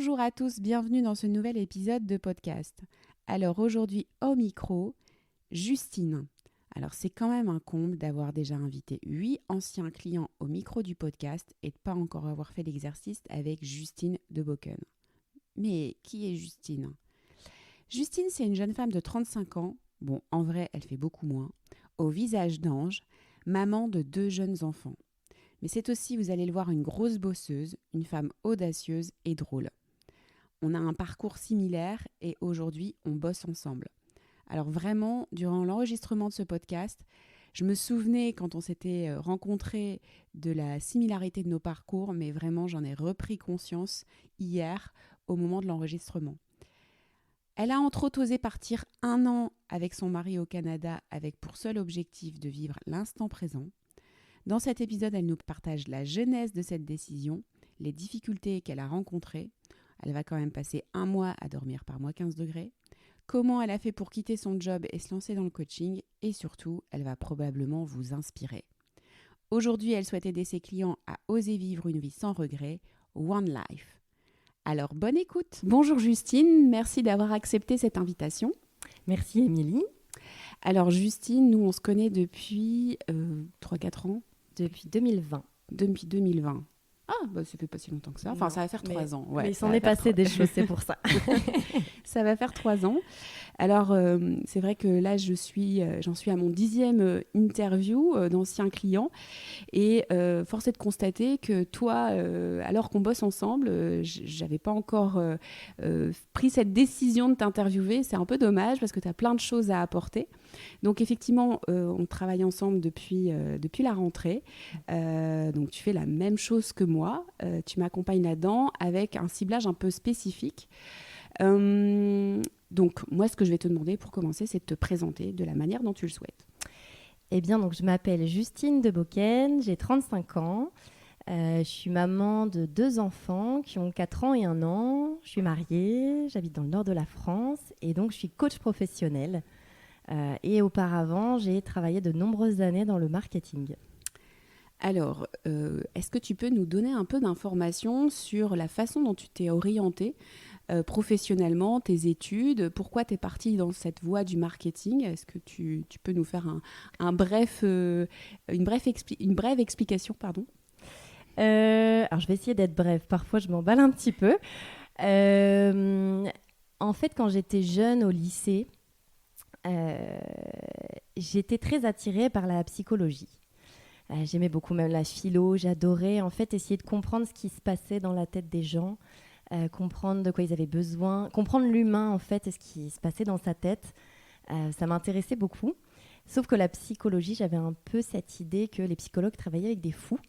Bonjour à tous, bienvenue dans ce nouvel épisode de podcast. Alors aujourd'hui au micro, Justine. Alors c'est quand même un comble d'avoir déjà invité 8 anciens clients au micro du podcast et de ne pas encore avoir fait l'exercice avec Justine de Boken. Mais qui est Justine ? Justine, c'est une jeune femme de 35 ans, bon en vrai elle fait beaucoup moins, au visage d'ange, maman de 2 jeunes enfants. Mais c'est aussi, vous allez le voir, une grosse bosseuse, une femme audacieuse et drôle. On a un parcours similaire et aujourd'hui, on bosse ensemble. Alors vraiment, durant l'enregistrement de ce podcast, je me souvenais quand on s'était rencontrés de la similarité de nos parcours, mais vraiment, j'en ai repris conscience hier au moment de l'enregistrement. Elle a entre autres osé partir 1 an avec son mari au Canada avec pour seul objectif de vivre l'instant présent. Dans cet épisode, elle nous partage la genèse de cette décision, les difficultés qu'elle a rencontrées. Elle va quand même passer 1 mois à dormir par moins 15 degrés. Comment elle a fait pour quitter son job et se lancer dans le coaching. Et surtout, elle va probablement vous inspirer. Aujourd'hui, elle souhaite aider ses clients à oser vivre une vie sans regret. One Life. Alors, bonne écoute. Bonjour Justine, merci d'avoir accepté cette invitation. Merci Émilie. Alors Justine, nous on se connaît depuis 3-4 ans. Depuis 2020. Depuis 2020. Ah, bah ça fait pas si longtemps que ça. Enfin, Non, ça va faire 3 ans. Ouais, mais il s'en est passé des choses, c'est pour ça. Ça va faire 3 ans. Alors, c'est vrai que là, j'en suis à mon 10e interview d'anciens clients. Et force est de constater que toi, alors qu'on bosse ensemble, j'avais pas encore pris cette décision de t'interviewer. C'est un peu dommage parce que tu as plein de choses à apporter. Donc effectivement, on travaille ensemble depuis la rentrée. Donc tu fais la même chose que moi. Tu m'accompagnes là-dedans avec un ciblage un peu spécifique. Donc moi, ce que je vais te demander pour commencer, c'est de te présenter de la manière dont tu le souhaites. Eh bien, donc, je m'appelle Justine de Boken, j'ai 35 ans. Je suis maman de 2 enfants qui ont 4 ans et 1 an. Je suis mariée, j'habite dans le nord de la France et donc je suis coach professionnelle. Et auparavant, j'ai travaillé de nombreuses années dans le marketing. Alors, est-ce que tu peux nous donner un peu d'informations sur la façon dont tu t'es orientée professionnellement, tes études, pourquoi tu es partie dans cette voie du marketing ? Est-ce que tu peux nous faire une brève explication, pardon ? Alors, je vais essayer d'être brève. Parfois, je m'emballe un petit peu. En fait, quand j'étais jeune au lycée, j'étais très attirée par la psychologie. J'aimais beaucoup même la philo. J'adorais en fait essayer de comprendre ce qui se passait dans la tête des gens, comprendre de quoi ils avaient besoin, comprendre l'humain en fait et ce qui se passait dans sa tête. Ça m'intéressait beaucoup. Sauf que la psychologie, j'avais un peu cette idée que les psychologues travaillaient avec des fous.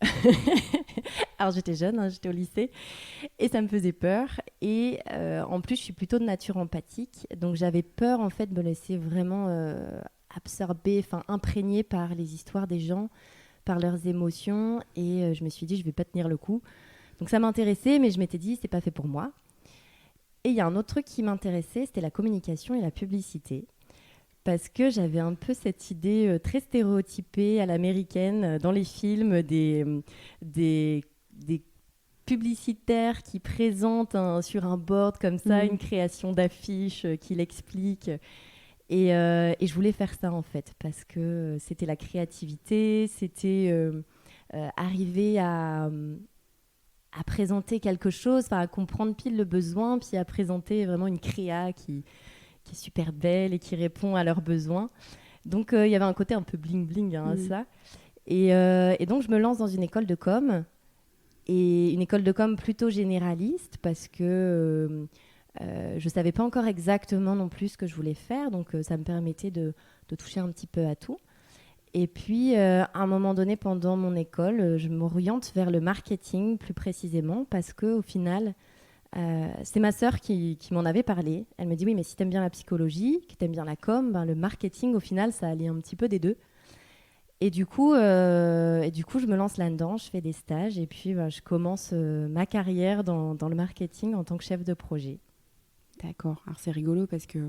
Alors j'étais jeune, j'étais au lycée et ça me faisait peur. Et en plus, je suis plutôt de nature empathique, donc j'avais peur en fait de me laisser vraiment absorber, imprégner par les histoires des gens, par leurs émotions. Et je me suis dit, je vais pas tenir le coup. Donc ça m'intéressait, mais je m'étais dit, c'est pas fait pour moi. Et il y a un autre truc qui m'intéressait, c'était la communication et la publicité. Parce que j'avais un peu cette idée très stéréotypée à l'américaine dans les films des publicitaires qui présentent sur un board comme ça une création d'affiches qui l'explique. Et je voulais faire ça en fait parce que c'était la créativité, c'était arriver à présenter quelque chose, à comprendre pile le besoin, puis à présenter vraiment une créa qui est super belle et qui répond à leurs besoins. Donc, il y avait un côté un peu bling-bling à ça. Et donc, je me lance dans une école de com. Et une école de com plutôt généraliste parce que je ne savais pas encore exactement non plus ce que je voulais faire. Donc, ça me permettait de toucher un petit peu à tout. Et puis, à un moment donné, pendant mon école, je m'oriente vers le marketing plus précisément parce qu'au final... c'est ma sœur qui m'en avait parlé. Elle me dit oui, mais si t'aimes bien la psychologie, que t'aimes bien la com, le marketing au final ça allie un petit peu des deux. Et du coup, je me lance là-dedans, je fais des stages et puis je commence ma carrière dans le marketing en tant que chef de projet. D'accord. Alors c'est rigolo parce que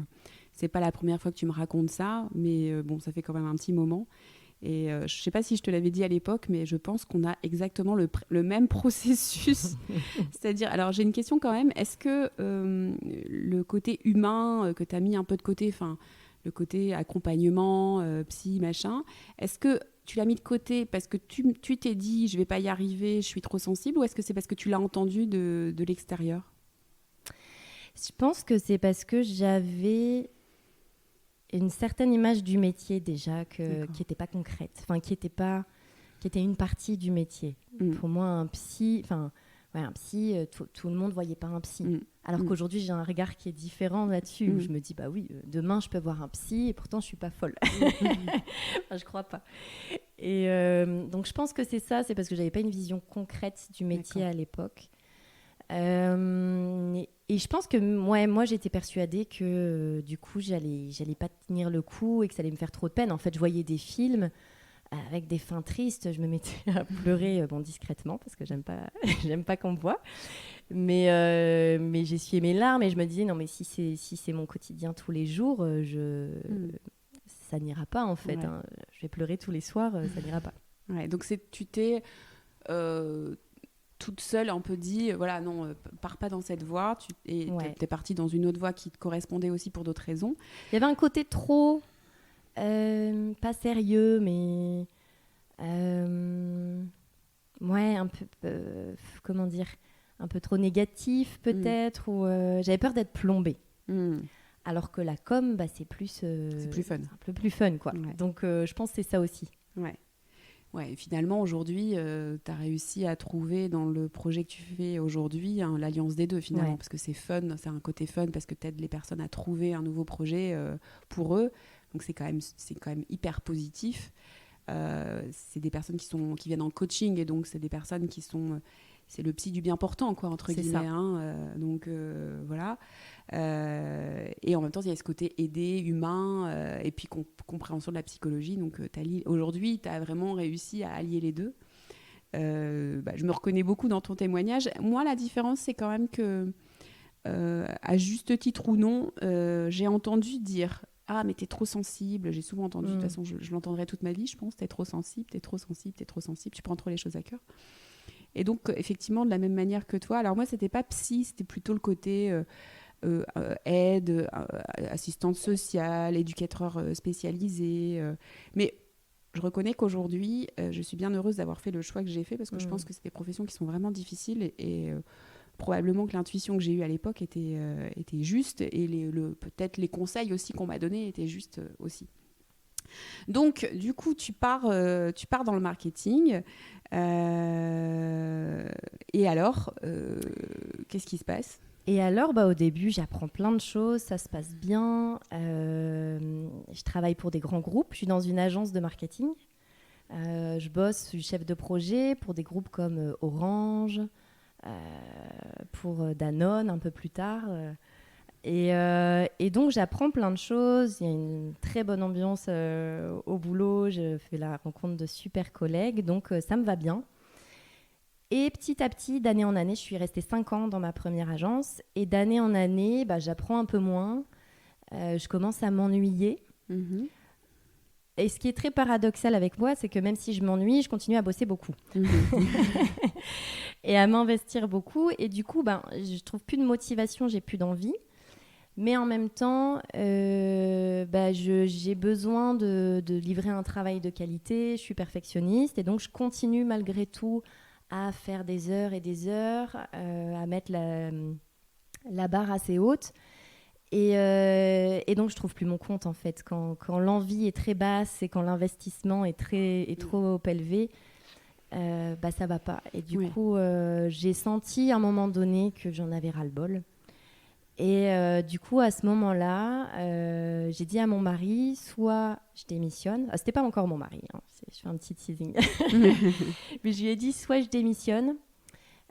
c'est pas la première fois que tu me racontes ça, mais bon, ça fait quand même un petit moment. Et je ne sais pas si je te l'avais dit à l'époque, mais je pense qu'on a exactement le même processus. C'est-à-dire, alors j'ai une question quand même, est-ce que le côté humain que tu as mis un peu de côté, enfin le côté accompagnement, psy, machin, est-ce que tu l'as mis de côté parce que tu t'es dit je vais pas y arriver, je suis trop sensible, ou est-ce que c'est parce que tu l'as entendu de l'extérieur? Je pense que c'est parce que j'avais une certaine image du métier déjà qui n'était pas concrète, enfin qui était une partie du métier. Pour moi, un psy, tout le monde voyait pas un psy. Alors qu'aujourd'hui, j'ai un regard qui est différent là-dessus, où je me dis, bah oui, demain, je peux voir un psy, et pourtant, je suis pas folle. Enfin, je crois pas. Et donc, je pense que c'est ça, c'est parce que j'avais pas une vision concrète du métier à l'époque. Et je pense que moi j'étais persuadée que du coup j'allais pas tenir le coup et que ça allait me faire trop de peine. En fait, je voyais des films avec des fins tristes, je me mettais à pleurer discrètement parce que j'aime pas qu'on me voit. Mais j'essuyais mes larmes et je me disais non mais si c'est mon quotidien tous les jours, ça n'ira pas en fait. Hein. Je vais pleurer tous les soirs, ça n'ira pas. Ouais, donc tu t'es toute seule un peu dit, voilà, non, pars pas dans cette voie, t'es partie dans une autre voie qui te correspondait aussi pour d'autres raisons. Il y avait un côté trop, pas sérieux, mais un peu, comment dire, un peu trop négatif peut-être, ou j'avais peur d'être plombée. Alors que la com, c'est plus... c'est plus fun. Un peu plus fun, quoi. Ouais. Donc je pense que c'est ça aussi. Ouais, et finalement, aujourd'hui, tu as réussi à trouver dans le projet que tu fais aujourd'hui l'alliance des deux, finalement, parce que c'est fun, c'est un côté fun, parce que tu aides les personnes à trouver un nouveau projet pour eux. Donc, c'est quand même hyper positif. C'est des personnes qui viennent en coaching, et donc c'est des personnes qui sont... c'est le psy du bien portant, quoi, entre guillemets. Donc, voilà. Et en même temps, il y a ce côté aidé, humain, et puis compréhension de la psychologie. Donc, aujourd'hui, tu as vraiment réussi à allier les deux. Je me reconnais beaucoup dans ton témoignage. Moi, la différence, c'est quand même que, à juste titre ou non, j'ai entendu dire « Ah, mais t'es trop sensible ». J'ai souvent entendu, de toute façon, je l'entendrai toute ma vie, je pense. « T'es trop sensible, t'es trop sensible, t'es trop sensible, tu prends trop les choses à cœur ». Et donc, effectivement, de la même manière que toi, alors moi, c'était pas psy, c'était plutôt le côté aide, assistante sociale, éducateur spécialisé. Mais je reconnais qu'aujourd'hui, je suis bien heureuse d'avoir fait le choix que j'ai fait, parce que je pense que c'est des professions qui sont vraiment difficiles, et probablement que l'intuition que j'ai eue à l'époque était juste, et peut-être les conseils aussi qu'on m'a donnés étaient justes aussi. Donc, du coup, tu pars dans le marketing. Et alors, qu'est-ce qui se passe ? Et alors, au début, j'apprends plein de choses, ça se passe bien. Je travaille pour des grands groupes. Je suis dans une agence de marketing. Je bosse, je suis chef de projet pour des groupes comme Orange, pour Danone un peu plus tard. Et donc, j'apprends plein de choses. Il y a une très bonne ambiance au boulot. Je fais la rencontre de super collègues. Donc, ça me va bien. Et petit à petit, d'année en année, je suis restée 5 ans dans ma première agence. Et d'année en année, j'apprends un peu moins. Je commence à m'ennuyer. Et ce qui est très paradoxal avec moi, c'est que même si je m'ennuie, je continue à bosser beaucoup. Et à m'investir beaucoup. Et du coup, je trouve plus de motivation, j'ai plus d'envie. Mais en même temps, j'ai besoin de livrer un travail de qualité. Je suis perfectionniste et donc je continue malgré tout à faire des heures et des heures, à mettre la barre assez haute. Et donc je trouve plus mon compte en fait. Quand l'envie est très basse et quand l'investissement est trop élevé, ça va pas. Et du coup, j'ai senti à un moment donné que j'en avais ras-le-bol. Et du coup, à ce moment-là, j'ai dit à mon mari, soit je démissionne. C'était pas encore mon mari, hein, je fais un petit teasing. Mais je lui ai dit, soit je démissionne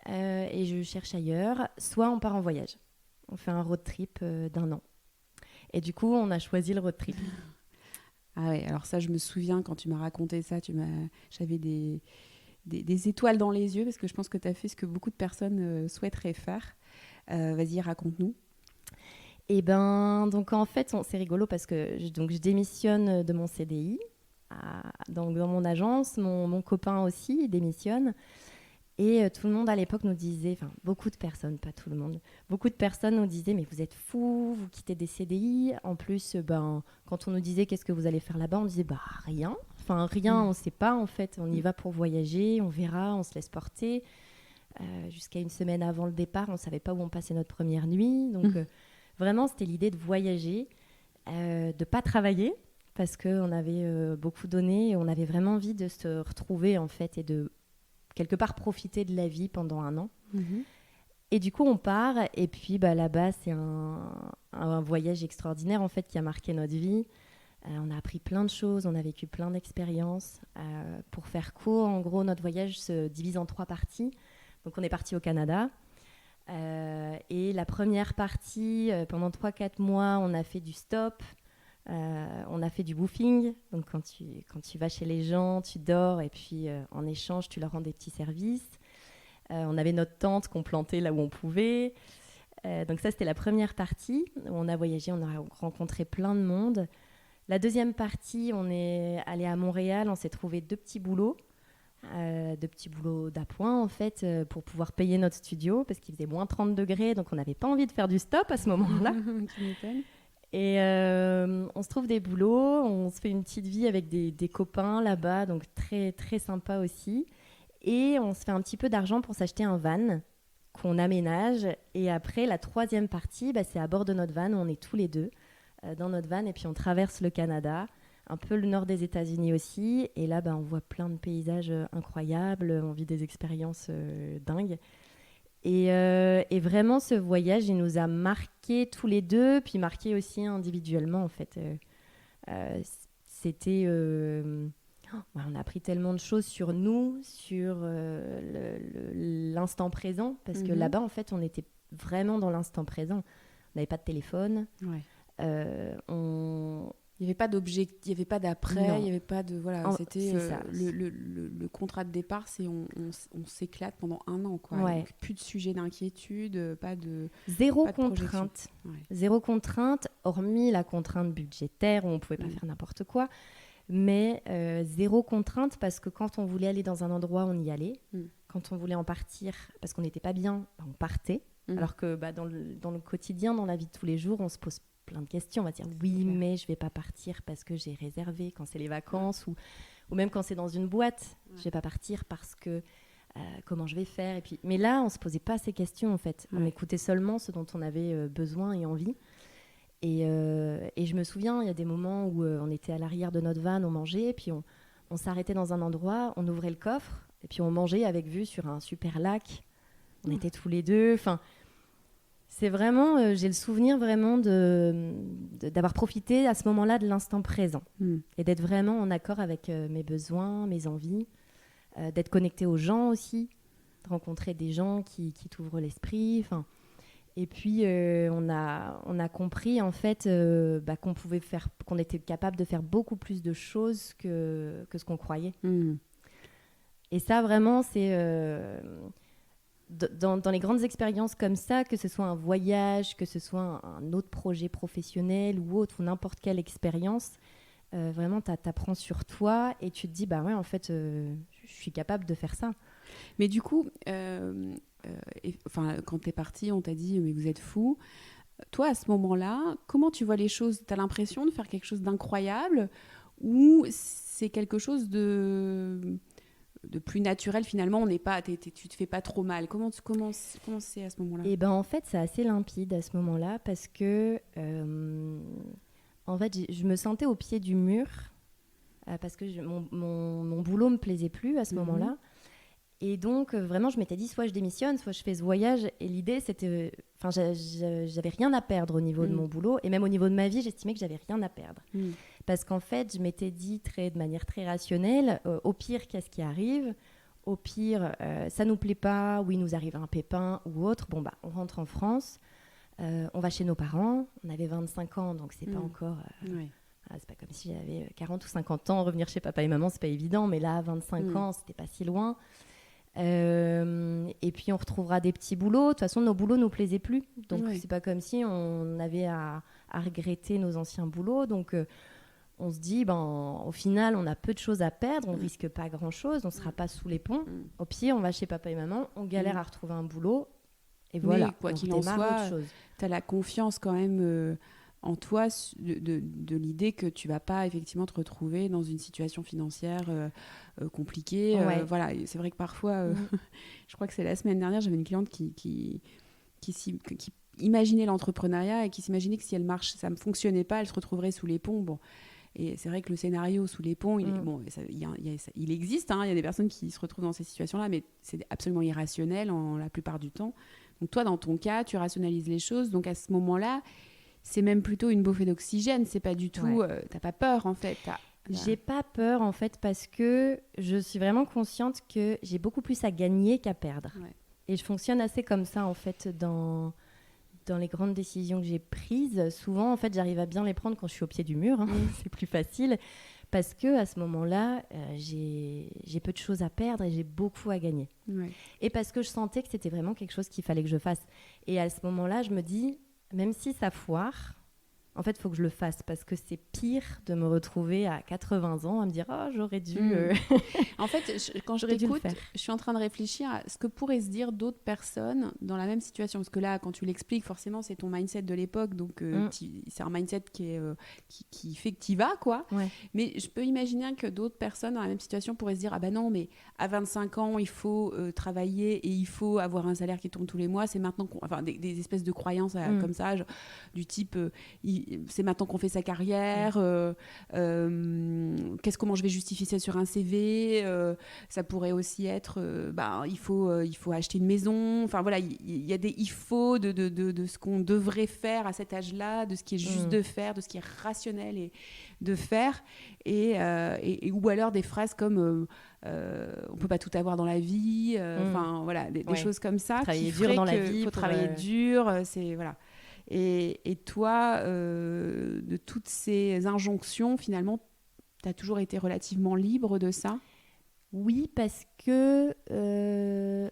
et je cherche ailleurs, soit on part en voyage. On fait un road trip d'1 an. Et du coup, on a choisi le road trip. Ah ouais, alors ça, je me souviens quand tu m'as raconté ça, j'avais des étoiles dans les yeux, parce que je pense que tu as fait ce que beaucoup de personnes souhaiteraient faire. Vas-y, raconte-nous. Et donc en fait, c'est rigolo parce que je démissionne de mon CDI. dans mon agence. Mon copain aussi, il démissionne. Et tout le monde à l'époque nous disait, enfin beaucoup de personnes, pas tout le monde, beaucoup de personnes nous disaient mais vous êtes fous, vous quittez des CDI. En plus, quand on nous disait qu'est-ce que vous allez faire là-bas, on disait rien. Enfin rien, on ne sait pas en fait. On y va pour voyager, on verra, on se laisse porter. Jusqu'à une semaine avant le départ, on ne savait pas où on passait notre première nuit. Donc vraiment, c'était l'idée de voyager, de ne pas travailler parce qu'on avait beaucoup donné et on avait vraiment envie de se retrouver en fait et de quelque part profiter de la vie pendant un an. Et du coup, on part. Et puis, là-bas, c'est un voyage extraordinaire, en fait, qui a marqué notre vie. On a appris plein de choses, on a vécu plein d'expériences. Pour faire court, en gros, notre voyage se divise en 3 parties. Donc, on est parti au Canada. Et la première partie, pendant 3-4 mois, on a fait du stop. On a fait du woofing, donc quand tu vas chez les gens, tu dors et puis en échange, tu leur rends des petits services. On avait notre tente qu'on plantait là où on pouvait. Donc ça, c'était la première partie où on a voyagé, on a rencontré plein de monde. La deuxième partie, on est allé à Montréal, on s'est trouvé 2 petits boulots. 2 petits boulots d'appoint en fait pour pouvoir payer notre studio parce qu'il faisait moins 30 degrés, donc on n'avait pas envie de faire du stop à ce moment-là. Tu m'étonnes. Et on se trouve des boulots, on se fait une petite vie avec des copains là-bas, donc très, très sympa aussi. Et on se fait un petit peu d'argent pour s'acheter un van qu'on aménage. Et après, la 3e partie, c'est à bord de notre van, où on est tous les 2 dans notre van. Et puis on traverse le Canada, un peu le nord des États-Unis aussi. Et là, on voit plein de paysages incroyables, on vit des expériences dingues. Et vraiment, ce voyage, il nous a marqués tous les 2, puis marqués aussi individuellement, en fait. C'était... on a appris tellement de choses sur nous, sur l'instant présent, parce que là-bas, en fait, on était vraiment dans l'instant présent. On n'avait pas de téléphone. Ouais. Il n'y avait pas d'objectif, il n'y avait pas d'après, il n'y avait pas de... Voilà, c'était le contrat de départ, c'est on s'éclate pendant un an, quoi. Ouais. Donc, plus de sujet d'inquiétude, pas de... Zéro pas de contrainte. Ouais. Zéro contrainte, hormis la contrainte budgétaire, où on ne pouvait pas faire n'importe quoi. Mais zéro contrainte, parce que quand on voulait aller dans un endroit, on y allait. Quand on voulait en partir, parce qu'on n'était pas bien, on partait. Alors que dans le quotidien, dans la vie de tous les jours, on se pose plein de questions. On va dire oui, mais je ne vais pas partir parce que j'ai réservé quand c'est les vacances ou même quand c'est dans une boîte. Je ne vais pas partir parce que comment je vais faire. Et puis, mais là, on ne se posait pas ces questions en fait. On écoutait seulement ce dont on avait besoin et envie. Et je me souviens, il y a des moments où on était à l'arrière de notre van, on mangeait, et puis on s'arrêtait dans un endroit, on ouvrait le coffre, et puis on mangeait avec vue sur un super lac. On était tous les 2. Enfin, c'est vraiment, j'ai le souvenir vraiment d'avoir profité à ce moment-là de l'instant présent et d'être vraiment en accord avec mes besoins, mes envies, d'être connecté aux gens aussi, de rencontrer des gens qui t'ouvrent l'esprit. Enfin, et puis on a compris en fait qu'on était capable de faire beaucoup plus de choses que ce qu'on croyait. Et ça vraiment c'est dans les grandes expériences comme ça, que ce soit un voyage, que ce soit un autre projet professionnel ou autre, ou n'importe quelle expérience, vraiment, tu apprends sur toi et tu te dis, ouais, en fait, je suis capable de faire ça. Mais du coup, quand tu es parti, on t'a dit, mais vous êtes fous. Toi, à ce moment-là, comment tu vois les choses ? Tu as l'impression de faire quelque chose d'incroyable ou c'est quelque chose de plus naturel finalement, tu te fais pas trop mal. Comment c'est à ce moment-là ? Et en fait, c'est assez limpide à ce moment-là parce que en fait, je me sentais au pied du mur parce que mon boulot me plaisait plus à ce moment-là. Et donc, vraiment, je m'étais dit, soit je démissionne, soit je fais ce voyage. Et l'idée, c'était... j'avais rien à perdre au niveau de mon boulot. Et même au niveau de ma vie, j'estimais que j'avais rien à perdre. Parce qu'en fait, je m'étais dit de manière très rationnelle, au pire, qu'est-ce qui arrive ? Au pire, ça ne nous plaît pas, ou il nous arrive un pépin ou autre. On rentre en France, on va chez nos parents. On avait 25 ans, donc c'est pas encore... c'est pas comme si j'avais 40 ou 50 ans. Revenir chez papa et maman, c'est pas évident. Mais là, à 25 ans, c'était pas si loin. Et puis on retrouvera des petits boulots. De toute façon, nos boulots nous plaisaient plus, donc c'est pas comme si on avait à regretter nos anciens boulots. Donc on se dit, au final, on a peu de choses à perdre, on risque pas grand-chose, on sera pas sous les ponts. Au pire, on va chez papa et maman, on galère à retrouver un boulot, et voilà. Mais quoi on qu'il en redémarre soit, tu as la confiance quand même en toi de l'idée que tu vas pas effectivement te retrouver dans une situation financière compliquée. Voilà, et c'est vrai que parfois, je crois que c'est la semaine dernière, j'avais une cliente qui imaginait l'entrepreneuriat et qui s'imaginait que si elle marche, ça ne fonctionnait pas, elle se retrouverait sous les ponts. Bon. Et c'est vrai que le scénario sous les ponts, il existe. Il y a des personnes qui se retrouvent dans ces situations-là, mais c'est absolument irrationnel la plupart du temps. Donc toi, dans ton cas, tu rationalises les choses. Donc à ce moment-là, c'est même plutôt une bouffée d'oxygène. C'est pas du tout... t'as pas peur, en fait. J'ai pas peur, en fait, parce que je suis vraiment consciente que j'ai beaucoup plus à gagner qu'à perdre. Ouais. Et je fonctionne assez comme ça, en fait, dans les grandes décisions que j'ai prises. Souvent, en fait, j'arrive à bien les prendre quand je suis au pied du mur. C'est plus facile. Parce qu'à ce moment-là, j'ai peu de choses à perdre et j'ai beaucoup à gagner. Ouais. Et parce que je sentais que c'était vraiment quelque chose qu'il fallait que je fasse. Et à ce moment-là, je me dis, même si ça foire, en fait, il faut que je le fasse parce que c'est pire de me retrouver à 80 ans à me dire « Oh, j'aurais dû... En fait, quand je t'écoute, je suis en train de réfléchir à ce que pourraient se dire d'autres personnes dans la même situation. Parce que là, quand tu l'expliques, forcément, c'est ton mindset de l'époque. Donc, c'est un mindset qui fait que tu y vas, quoi. Ouais. Mais je peux imaginer que d'autres personnes dans la même situation pourraient se dire « Ah ben non, mais à 25 ans, il faut travailler et il faut avoir un salaire qui tombe tous les mois. C'est maintenant Enfin, des espèces de croyances comme ça, genre, du type... c'est maintenant qu'on fait sa carrière, comment je vais justifier ça sur un CV, ça pourrait aussi être il faut acheter une maison, enfin voilà, il y a des il faut de ce qu'on devrait faire à cet âge-là, de ce qui est juste de faire, de ce qui est rationnel et de faire, et ou alors des phrases comme on peut pas tout avoir dans la vie, enfin voilà, des choses comme ça, travailler dur dans la vie, faut travailler dur, c'est voilà. Et toi, de toutes ces injonctions, finalement, tu as toujours été relativement libre de ça ? Oui, parce que,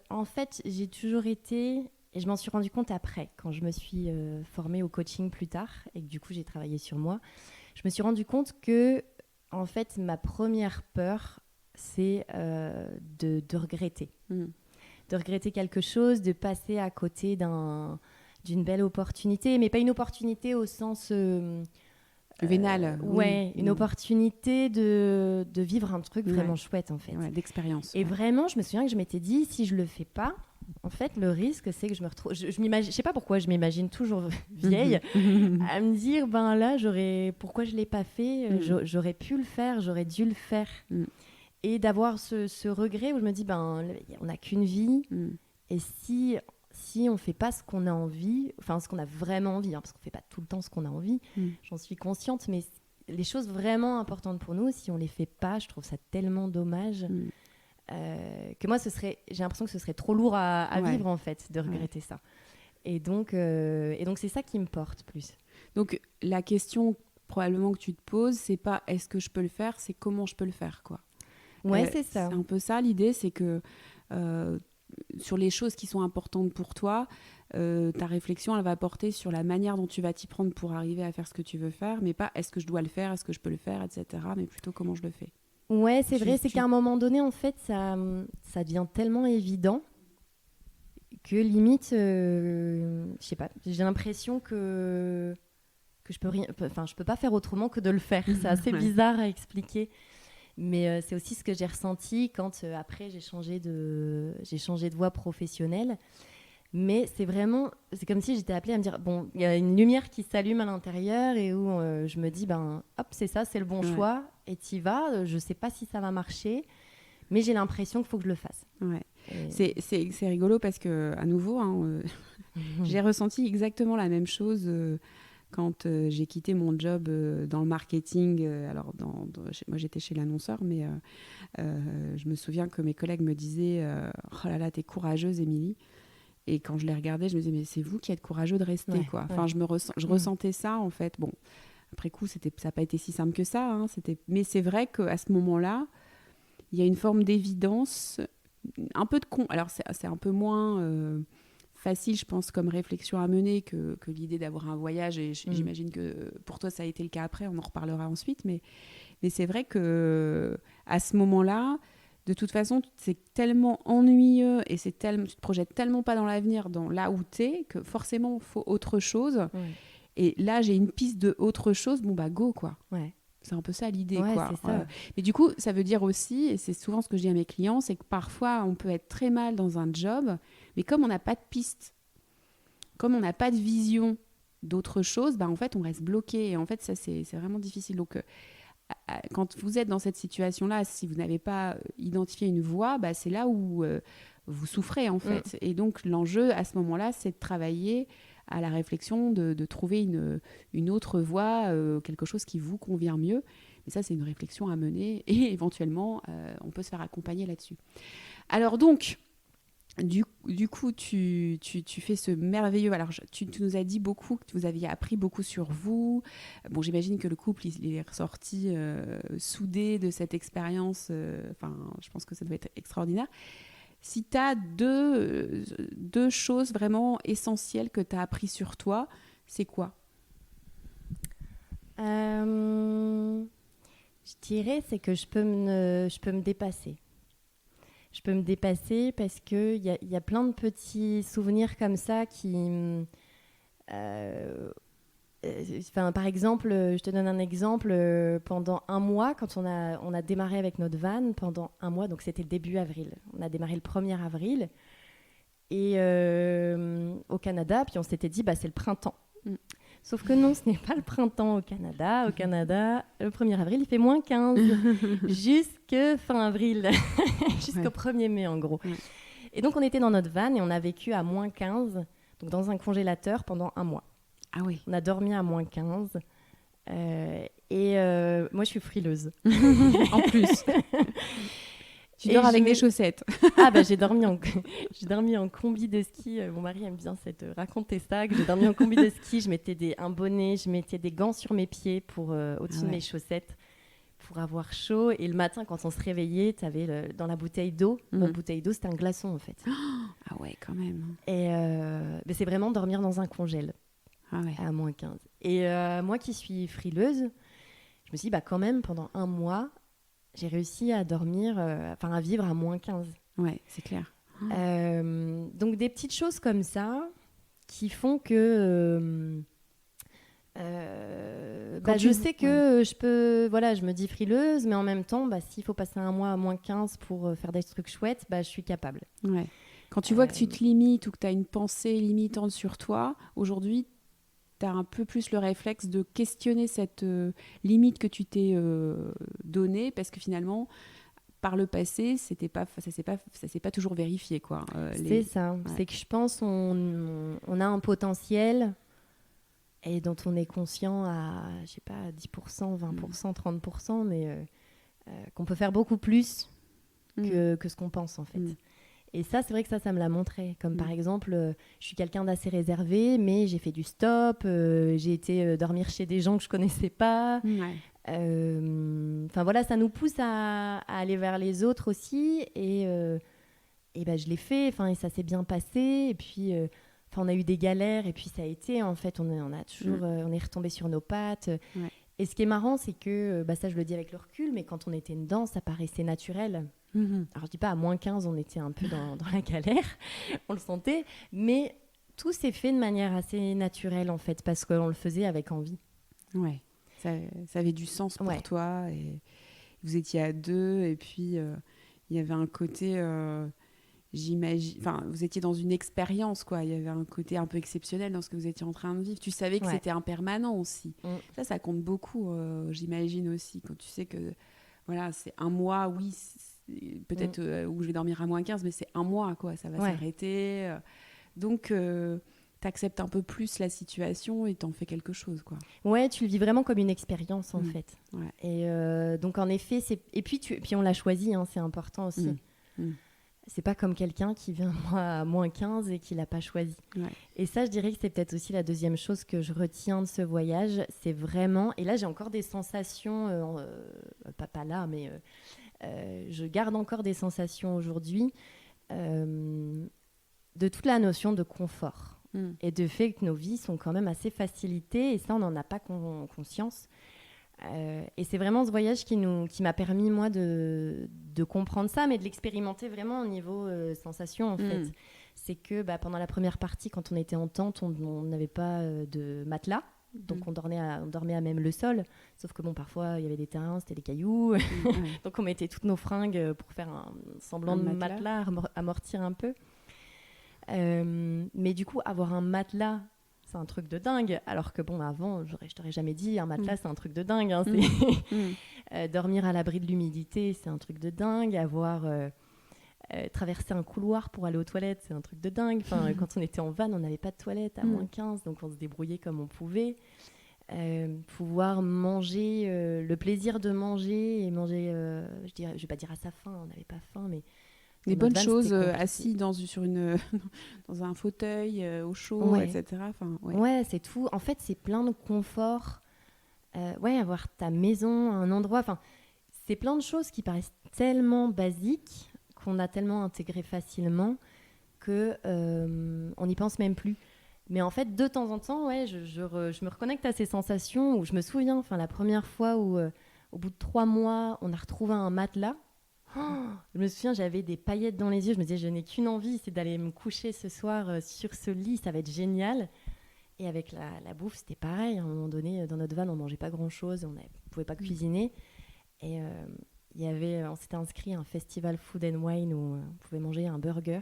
en fait, j'ai toujours été... Et je m'en suis rendu compte après, quand je me suis formée au coaching plus tard, et que du coup, j'ai travaillé sur moi. Je me suis rendu compte que, en fait, ma première peur, c'est de regretter. De regretter quelque chose, de passer à côté d'une belle opportunité, mais pas une opportunité au sens... vénal. Une opportunité de vivre un truc vraiment chouette, en fait. Ouais, d'expérience. Et vraiment, je me souviens que je m'étais dit, si je le fais pas, en fait, le risque, c'est que je me retrouve... Je sais pas pourquoi, je m'imagine toujours vieille, à me dire, là, pourquoi je l'ai pas fait, j'aurais pu le faire, j'aurais dû le faire. Et d'avoir ce regret où je me dis, on n'a qu'une vie, et si on fait pas ce qu'on a envie, enfin ce qu'on a vraiment envie, parce qu'on fait pas tout le temps ce qu'on a envie, j'en suis consciente, mais les choses vraiment importantes pour nous, si on les fait pas, je trouve ça tellement dommage que moi j'ai l'impression que ce serait trop lourd à vivre, en fait, de regretter ça. Et donc c'est ça qui me porte plus. Donc la question probablement que tu te poses, c'est pas est-ce que je peux le faire, c'est comment je peux le faire, quoi. Ouais, c'est ça. C'est un peu ça l'idée, c'est que sur les choses qui sont importantes pour toi, ta réflexion, elle va porter sur la manière dont tu vas t'y prendre pour arriver à faire ce que tu veux faire, mais pas est-ce que je dois le faire, est-ce que je peux le faire, etc., mais plutôt comment je le fais. Ouais, c'est vrai, c'est qu'à un moment donné, en fait, ça devient tellement évident que limite, je sais pas, j'ai l'impression que je peux rien, enfin, je peux pas faire autrement que de le faire. C'est assez bizarre à expliquer. Mais c'est aussi ce que j'ai ressenti quand après j'ai changé de voie professionnelle. Mais c'est comme si j'étais appelée à me dire, il y a une lumière qui s'allume à l'intérieur et où je me dis, hop, c'est ça, c'est le bon choix, et t'y vas. Je sais pas si ça va marcher, mais j'ai l'impression qu'il faut que je le fasse. Ouais. C'est rigolo parce que, à nouveau, j'ai ressenti exactement la même chose quand j'ai quitté mon job dans le marketing. Alors, moi, j'étais chez l'annonceur, mais je me souviens que mes collègues me disaient « Oh là là, t'es courageuse, Émilie ». Et quand je les regardais, je me disais « Mais c'est vous qui êtes courageux de rester, quoi. » Enfin, je ressentais ça, en fait. Bon, après coup, ça n'a pas été si simple que ça. Mais c'est vrai qu'à ce moment-là, il y a une forme d'évidence, un peu de... Alors, c'est un peu moins... facile, je pense, comme réflexion à mener que l'idée d'avoir un voyage. Et j'imagine que pour toi, ça a été le cas après. On en reparlera ensuite. Mais c'est vrai que à ce moment-là, de toute façon, c'est tellement ennuyeux et tu te projettes tellement pas dans l'avenir, dans là où t'es, que forcément, il faut autre chose. Ouais. Et là, j'ai une piste de autre chose. Bon, bah, go, quoi. Ouais. C'est un peu ça l'idée, Ouais, quoi. c'est ça. Mais du coup, ça veut dire aussi, et c'est souvent ce que je dis à mes clients, c'est que parfois, on peut être très mal dans un job, mais comme on n'a pas de piste, comme on n'a pas de vision d'autre chose, bah, en fait, on reste bloqué. Et en fait, ça, c'est vraiment difficile. Donc, quand vous êtes dans cette situation-là, si vous n'avez pas identifié une voie, bah, c'est là où vous souffrez, en fait. Et donc, l'enjeu, à ce moment-là, c'est de travailler à la réflexion, de trouver une autre voie, quelque chose qui vous convient mieux. Mais ça, c'est une réflexion à mener et éventuellement, on peut se faire accompagner là-dessus. Alors donc, du coup, tu fais ce merveilleux... Alors, tu nous as dit beaucoup, que vous aviez appris beaucoup sur vous. Bon, j'imagine que le couple, il est ressorti soudé de cette expérience. Enfin, je pense que ça doit être extraordinaire. Si tu as deux choses vraiment essentielles que tu as appris sur toi, c'est quoi ? Je dirais c'est que je peux me dépasser. Je peux me dépasser parce qu'il y a plein de petits souvenirs comme ça qui... par exemple, je te donne un exemple. Pendant un mois, quand on a démarré avec notre van, pendant un mois, donc c'était début avril. On a démarré le 1er avril et au Canada, puis on s'était dit, c'est le printemps. Sauf que non, ce n'est pas le printemps au Canada. Au Canada, le 1er avril, il fait moins 15 jusque fin avril, jusqu'au 1er mai en gros. Ouais. Et donc, on était dans notre van et on a vécu à moins 15, donc dans un congélateur pendant un mois. Ah oui. On a dormi à moins 15. Moi, je suis frileuse. En plus. Tu dors avec des chaussettes. J'ai dormi en combi de ski. Mon mari aime bien raconter ça. J'ai dormi en combi de ski. Je mettais un bonnet, je mettais des gants sur mes pieds au-dessus de mes chaussettes pour avoir chaud. Et le matin, quand on se réveillait, tu avais dans la bouteille d'eau. Notre bouteille d'eau, c'était un glaçon en fait. Ah ouais, quand même. Et c'est vraiment dormir dans un congèle à moins 15. Et moi qui suis frileuse, je me suis dit, quand même, pendant un mois, j'ai réussi à dormir, à vivre à moins 15. Ouais, c'est clair. Donc, des petites choses comme ça qui font que je sais que je peux... Voilà, je me dis frileuse, mais en même temps, s'il faut passer un mois à moins 15 pour faire des trucs chouettes, je suis capable. Ouais. Quand tu vois que tu te limites ou que tu as une pensée limitante sur toi, aujourd'hui, tu as un peu plus le réflexe de questionner cette limite que tu t'es donnée, parce que finalement, par le passé, ça s'est pas toujours vérifié, quoi. C'est ça. Ouais. C'est que je pense on a un potentiel et dont on est conscient à, je sais pas, 10%, 20%, 30%, mais qu'on peut faire beaucoup plus que ce qu'on pense, en fait. Et ça, c'est vrai que ça me l'a montré. Comme par exemple, je suis quelqu'un d'assez réservé, mais j'ai fait du stop, j'ai été dormir chez des gens que je connaissais pas. Voilà, ça nous pousse à aller vers les autres aussi. Et je l'ai fait, et ça s'est bien passé. Et puis, on a eu des galères, et puis ça a été, en fait, on est retombé sur nos pattes. Ouais. Et ce qui est marrant, c'est que, ça je le dis avec le recul, mais quand on était dedans, ça paraissait naturel. Alors je dis pas à moins 15, on était un peu dans la galère, on le sentait, mais tout s'est fait de manière assez naturelle en fait, parce qu'on le faisait avec envie. Ouais, ça avait du sens pour toi, et vous étiez à deux, et puis il y avait un côté, j'imagine, vous étiez dans une expérience, quoi. Il y avait un côté un peu exceptionnel dans ce que vous étiez en train de vivre. Tu savais que c'était impermanent aussi. Ça compte beaucoup, j'imagine aussi, quand tu sais que voilà, c'est un mois, oui, peut-être où je vais dormir à moins 15, mais c'est un mois, quoi, ça va s'arrêter. Donc, t'acceptes un peu plus la situation et t'en fais quelque chose, quoi. Ouais, tu le vis vraiment comme une expérience, en fait. Ouais. Et donc, en effet, et puis on l'a choisi, hein, c'est important aussi. C'est pas comme quelqu'un qui vient à moins 15 et qui l'a pas choisi. Ouais. Et ça, je dirais que c'est peut-être aussi la deuxième chose que je retiens de ce voyage. C'est vraiment... Et là, j'ai encore des sensations... pas là, mais je garde encore des sensations aujourd'hui. de toute la notion de confort et de fait que nos vies sont quand même assez facilitées et ça, on n'en a pas conscience. Et c'est vraiment ce voyage qui m'a permis, moi, de comprendre ça, mais de l'expérimenter vraiment au niveau sensation, en fait. C'est que pendant la première partie, quand on était en tente, on n'avait pas de matelas. Donc on dormait à même le sol, sauf que parfois il y avait des terrains, c'était des cailloux, donc on mettait toutes nos fringues pour faire un semblant de matelas, amortir un peu. Mais du coup, avoir un matelas, c'est un truc de dingue, alors que avant, je t'aurais jamais dit, un matelas c'est un truc de dingue. Hein, dormir à l'abri de l'humidité, c'est un truc de dingue. Traverser un couloir pour aller aux toilettes, c'est un truc de dingue. Quand on était en van, on n'avait pas de toilette à moins 15, donc on se débrouillait comme on pouvait. Pouvoir manger, le plaisir de manger, et manger, je vais pas dire à sa faim, on n'avait pas faim, mais des bonnes choses assis dans un fauteuil au chaud, etc. Ouais, c'est tout. En fait, c'est plein de confort. Avoir ta maison, un endroit, c'est plein de choses qui paraissent tellement basiques, qu'on a tellement intégré facilement que on n'y pense même plus. Mais en fait, de temps en temps, je me reconnecte à ces sensations où je me souviens, la première fois où, au bout de 3 mois, on a retrouvé un matelas. Je me souviens, j'avais des paillettes dans les yeux. Je me disais, je n'ai qu'une envie, c'est d'aller me coucher ce soir sur ce lit. Ça va être génial. Et avec la bouffe, c'était pareil. À un moment donné, dans notre van, on ne mangeait pas grand-chose. On ne pouvait pas cuisiner. Et on s'était inscrit à un festival Food and Wine où on pouvait manger un burger.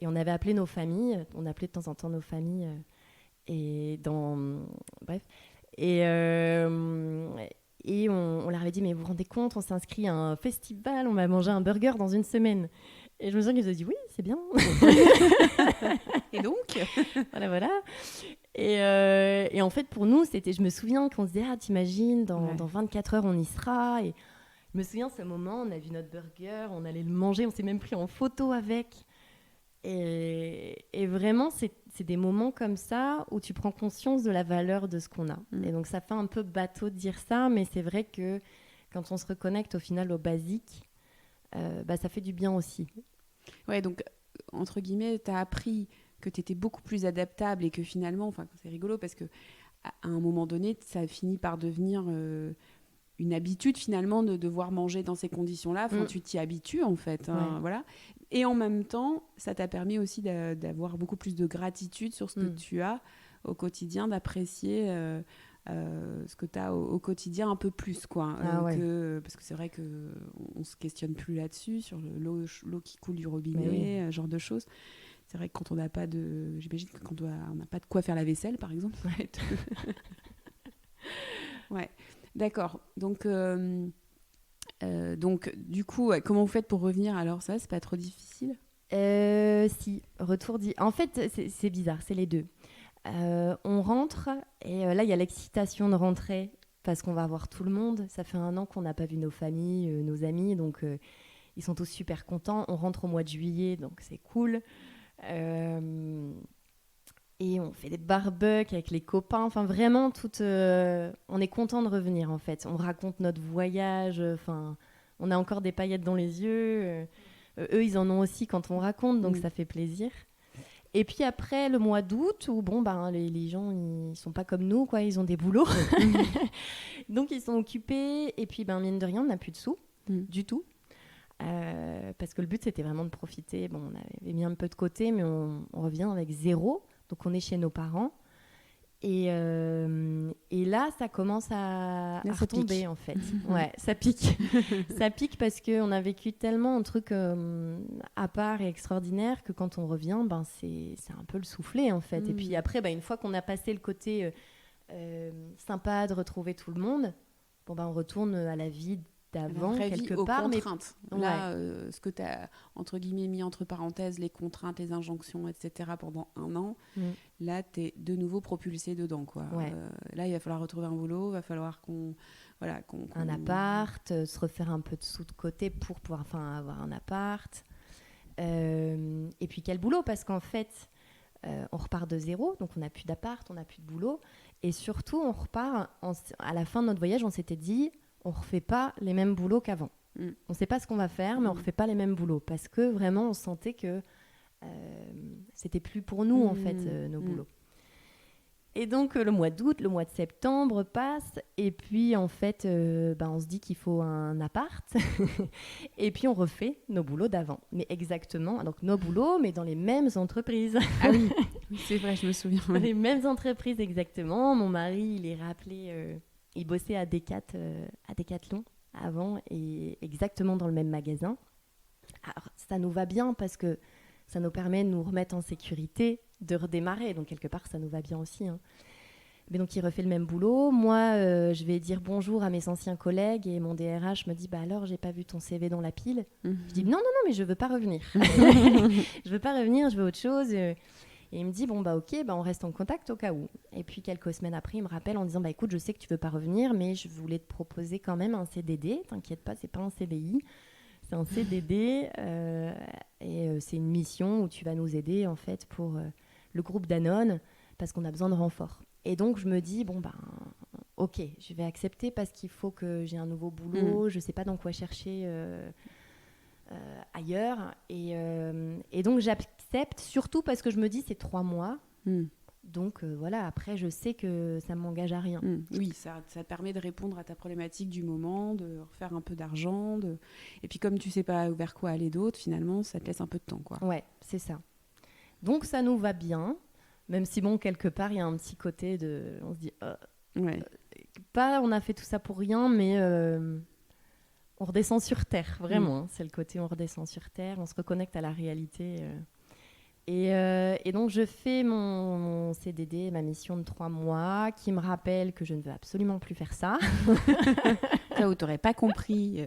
Et on avait appelé nos familles. On appelait de temps en temps nos familles. Bref. Et on leur avait dit, mais vous vous rendez compte, on s'est inscrit à un festival, on va manger un burger dans 1 semaine. Et je me souviens qu'ils ont dit, oui, c'est bien. Et donc Voilà. Et en fait, pour nous, je me souviens qu'on se disait, t'imagines, dans 24 heures, on y sera. Et je me souviens, ce moment, on a vu notre burger, on allait le manger, on s'est même pris en photo avec. Et vraiment, c'est des moments comme ça où tu prends conscience de la valeur de ce qu'on a. Et donc, ça fait un peu bateau de dire ça, mais c'est vrai que quand on se reconnecte au final au basique, ça fait du bien aussi. Ouais, donc, entre guillemets, tu as appris que tu étais beaucoup plus adaptable et que finalement, c'est rigolo parce qu'à un moment donné, ça finit par devenir une habitude finalement de devoir manger dans ces conditions-là. Tu t'y habitues en fait. Voilà. Et en même temps, ça t'a permis aussi d'avoir beaucoup plus de gratitude sur ce que tu as au quotidien, d'apprécier ce que tu as au quotidien un peu plus, quoi. Parce que c'est vrai qu'on ne se questionne plus là-dessus, sur l'eau qui coule du robinet, genre de choses. C'est vrai que quand on n'a pas de... J'imagine que quand on n'a pas de quoi faire la vaisselle, par exemple. Ouais, d'accord. Donc, du coup, comment vous faites pour revenir alors? Ça, c'est pas trop difficile? Si, En fait, c'est bizarre, c'est les deux. On rentre et là, il y a l'excitation de rentrer parce qu'on va voir tout le monde. Ça fait 1 an qu'on n'a pas vu nos familles, nos amis, donc ils sont tous super contents. On rentre au mois de juillet, donc c'est cool. Et on fait des barbecues avec les copains. Vraiment, on est content de revenir, en fait. On raconte notre voyage. On a encore des paillettes dans les yeux. Eux, ils en ont aussi quand on raconte, donc ça fait plaisir. Et puis après, le mois d'août, où les gens, ils sont pas comme nous, quoi. Ils ont des boulots. Donc, ils sont occupés. Et puis, mine de rien, on n'a plus de sous, du tout. Parce que le but, c'était vraiment de profiter. On avait mis un peu de côté, mais on revient avec 0. Donc, on est chez nos parents. Et là, ça commence à retomber, en fait. Ouais, ça pique. Ça pique parce qu'on a vécu tellement un truc à part et extraordinaire que quand on revient, c'est un peu le soufflet, en fait. Et puis après, une fois qu'on a passé le côté sympa de retrouver tout le monde, on retourne à la vie d'avant, quelque part. Mais là, ce que tu as, entre guillemets, mis entre parenthèses, les contraintes, les injonctions, etc., pendant 1 an, là, tu es de nouveau propulsé dedans, quoi. Là, il va falloir retrouver un boulot, il va falloir un appart, se refaire un peu de sous de côté pour pouvoir avoir un appart. Et puis, quel boulot, parce qu'en fait, on repart de 0, donc on n'a plus d'appart, on n'a plus de boulot. Et surtout, on repart, à la fin de notre voyage, on s'était dit... on ne refait pas les mêmes boulots qu'avant. On ne sait pas ce qu'on va faire, mais on ne refait pas les mêmes boulots. Parce que vraiment, on sentait que C'était plus pour nous, en fait, nos boulots. Et donc, le mois d'août, le mois de septembre passe. Et puis, en fait, on se dit qu'il faut un appart. Et puis, on refait nos boulots d'avant. Mais exactement, donc nos boulots, mais dans les mêmes entreprises. Ah oui, c'est vrai, je me souviens. Dans les mêmes entreprises, exactement. Mon mari, il est rappelé, il bossait à Decathlon avant, et exactement dans le même magasin. Alors, ça nous va bien parce que ça nous permet de nous remettre en sécurité, de redémarrer. Donc, quelque part, ça nous va bien aussi. Hein. Mais donc, il refait le même boulot. Moi, je vais dire bonjour à mes anciens collègues et mon DRH me dit alors, j'ai pas vu ton CV dans la pile. Je dis non, mais je veux pas revenir. Je veux pas revenir, je veux autre chose. Et il me dit ok, on reste en contact au cas où. Et puis, quelques semaines après, il me rappelle en disant écoute, je sais que tu veux pas revenir, mais je voulais te proposer quand même un CDD. T'inquiète pas, c'est pas un CDI. C'est un CDD et c'est une mission où tu vas nous aider en fait pour le groupe Danone parce qu'on a besoin de renfort. Et donc je me dis ok, je vais accepter parce qu'il faut que j'ai un nouveau boulot. Je sais pas dans quoi chercher ailleurs et donc j'accepte surtout parce que je me dis c'est 3 mois. Donc voilà, après je sais que ça ne m'engage à rien. Oui, ça te permet de répondre à ta problématique du moment, de refaire un peu d'argent. Et puis comme tu ne sais pas vers quoi aller d'autre, finalement, ça te laisse un peu de temps, quoi. Ouais, c'est ça. Donc ça nous va bien, même si quelque part, il y a un petit côté de... On se dit, on a fait tout ça pour rien, mais on redescend sur Terre, vraiment. Hein, c'est le côté on redescend sur Terre, on se reconnecte à la réalité. Et donc, je fais mon CDD, ma mission de 3 mois, qui me rappelle que je ne veux absolument plus faire ça. Ça, vous t'aurez pas compris.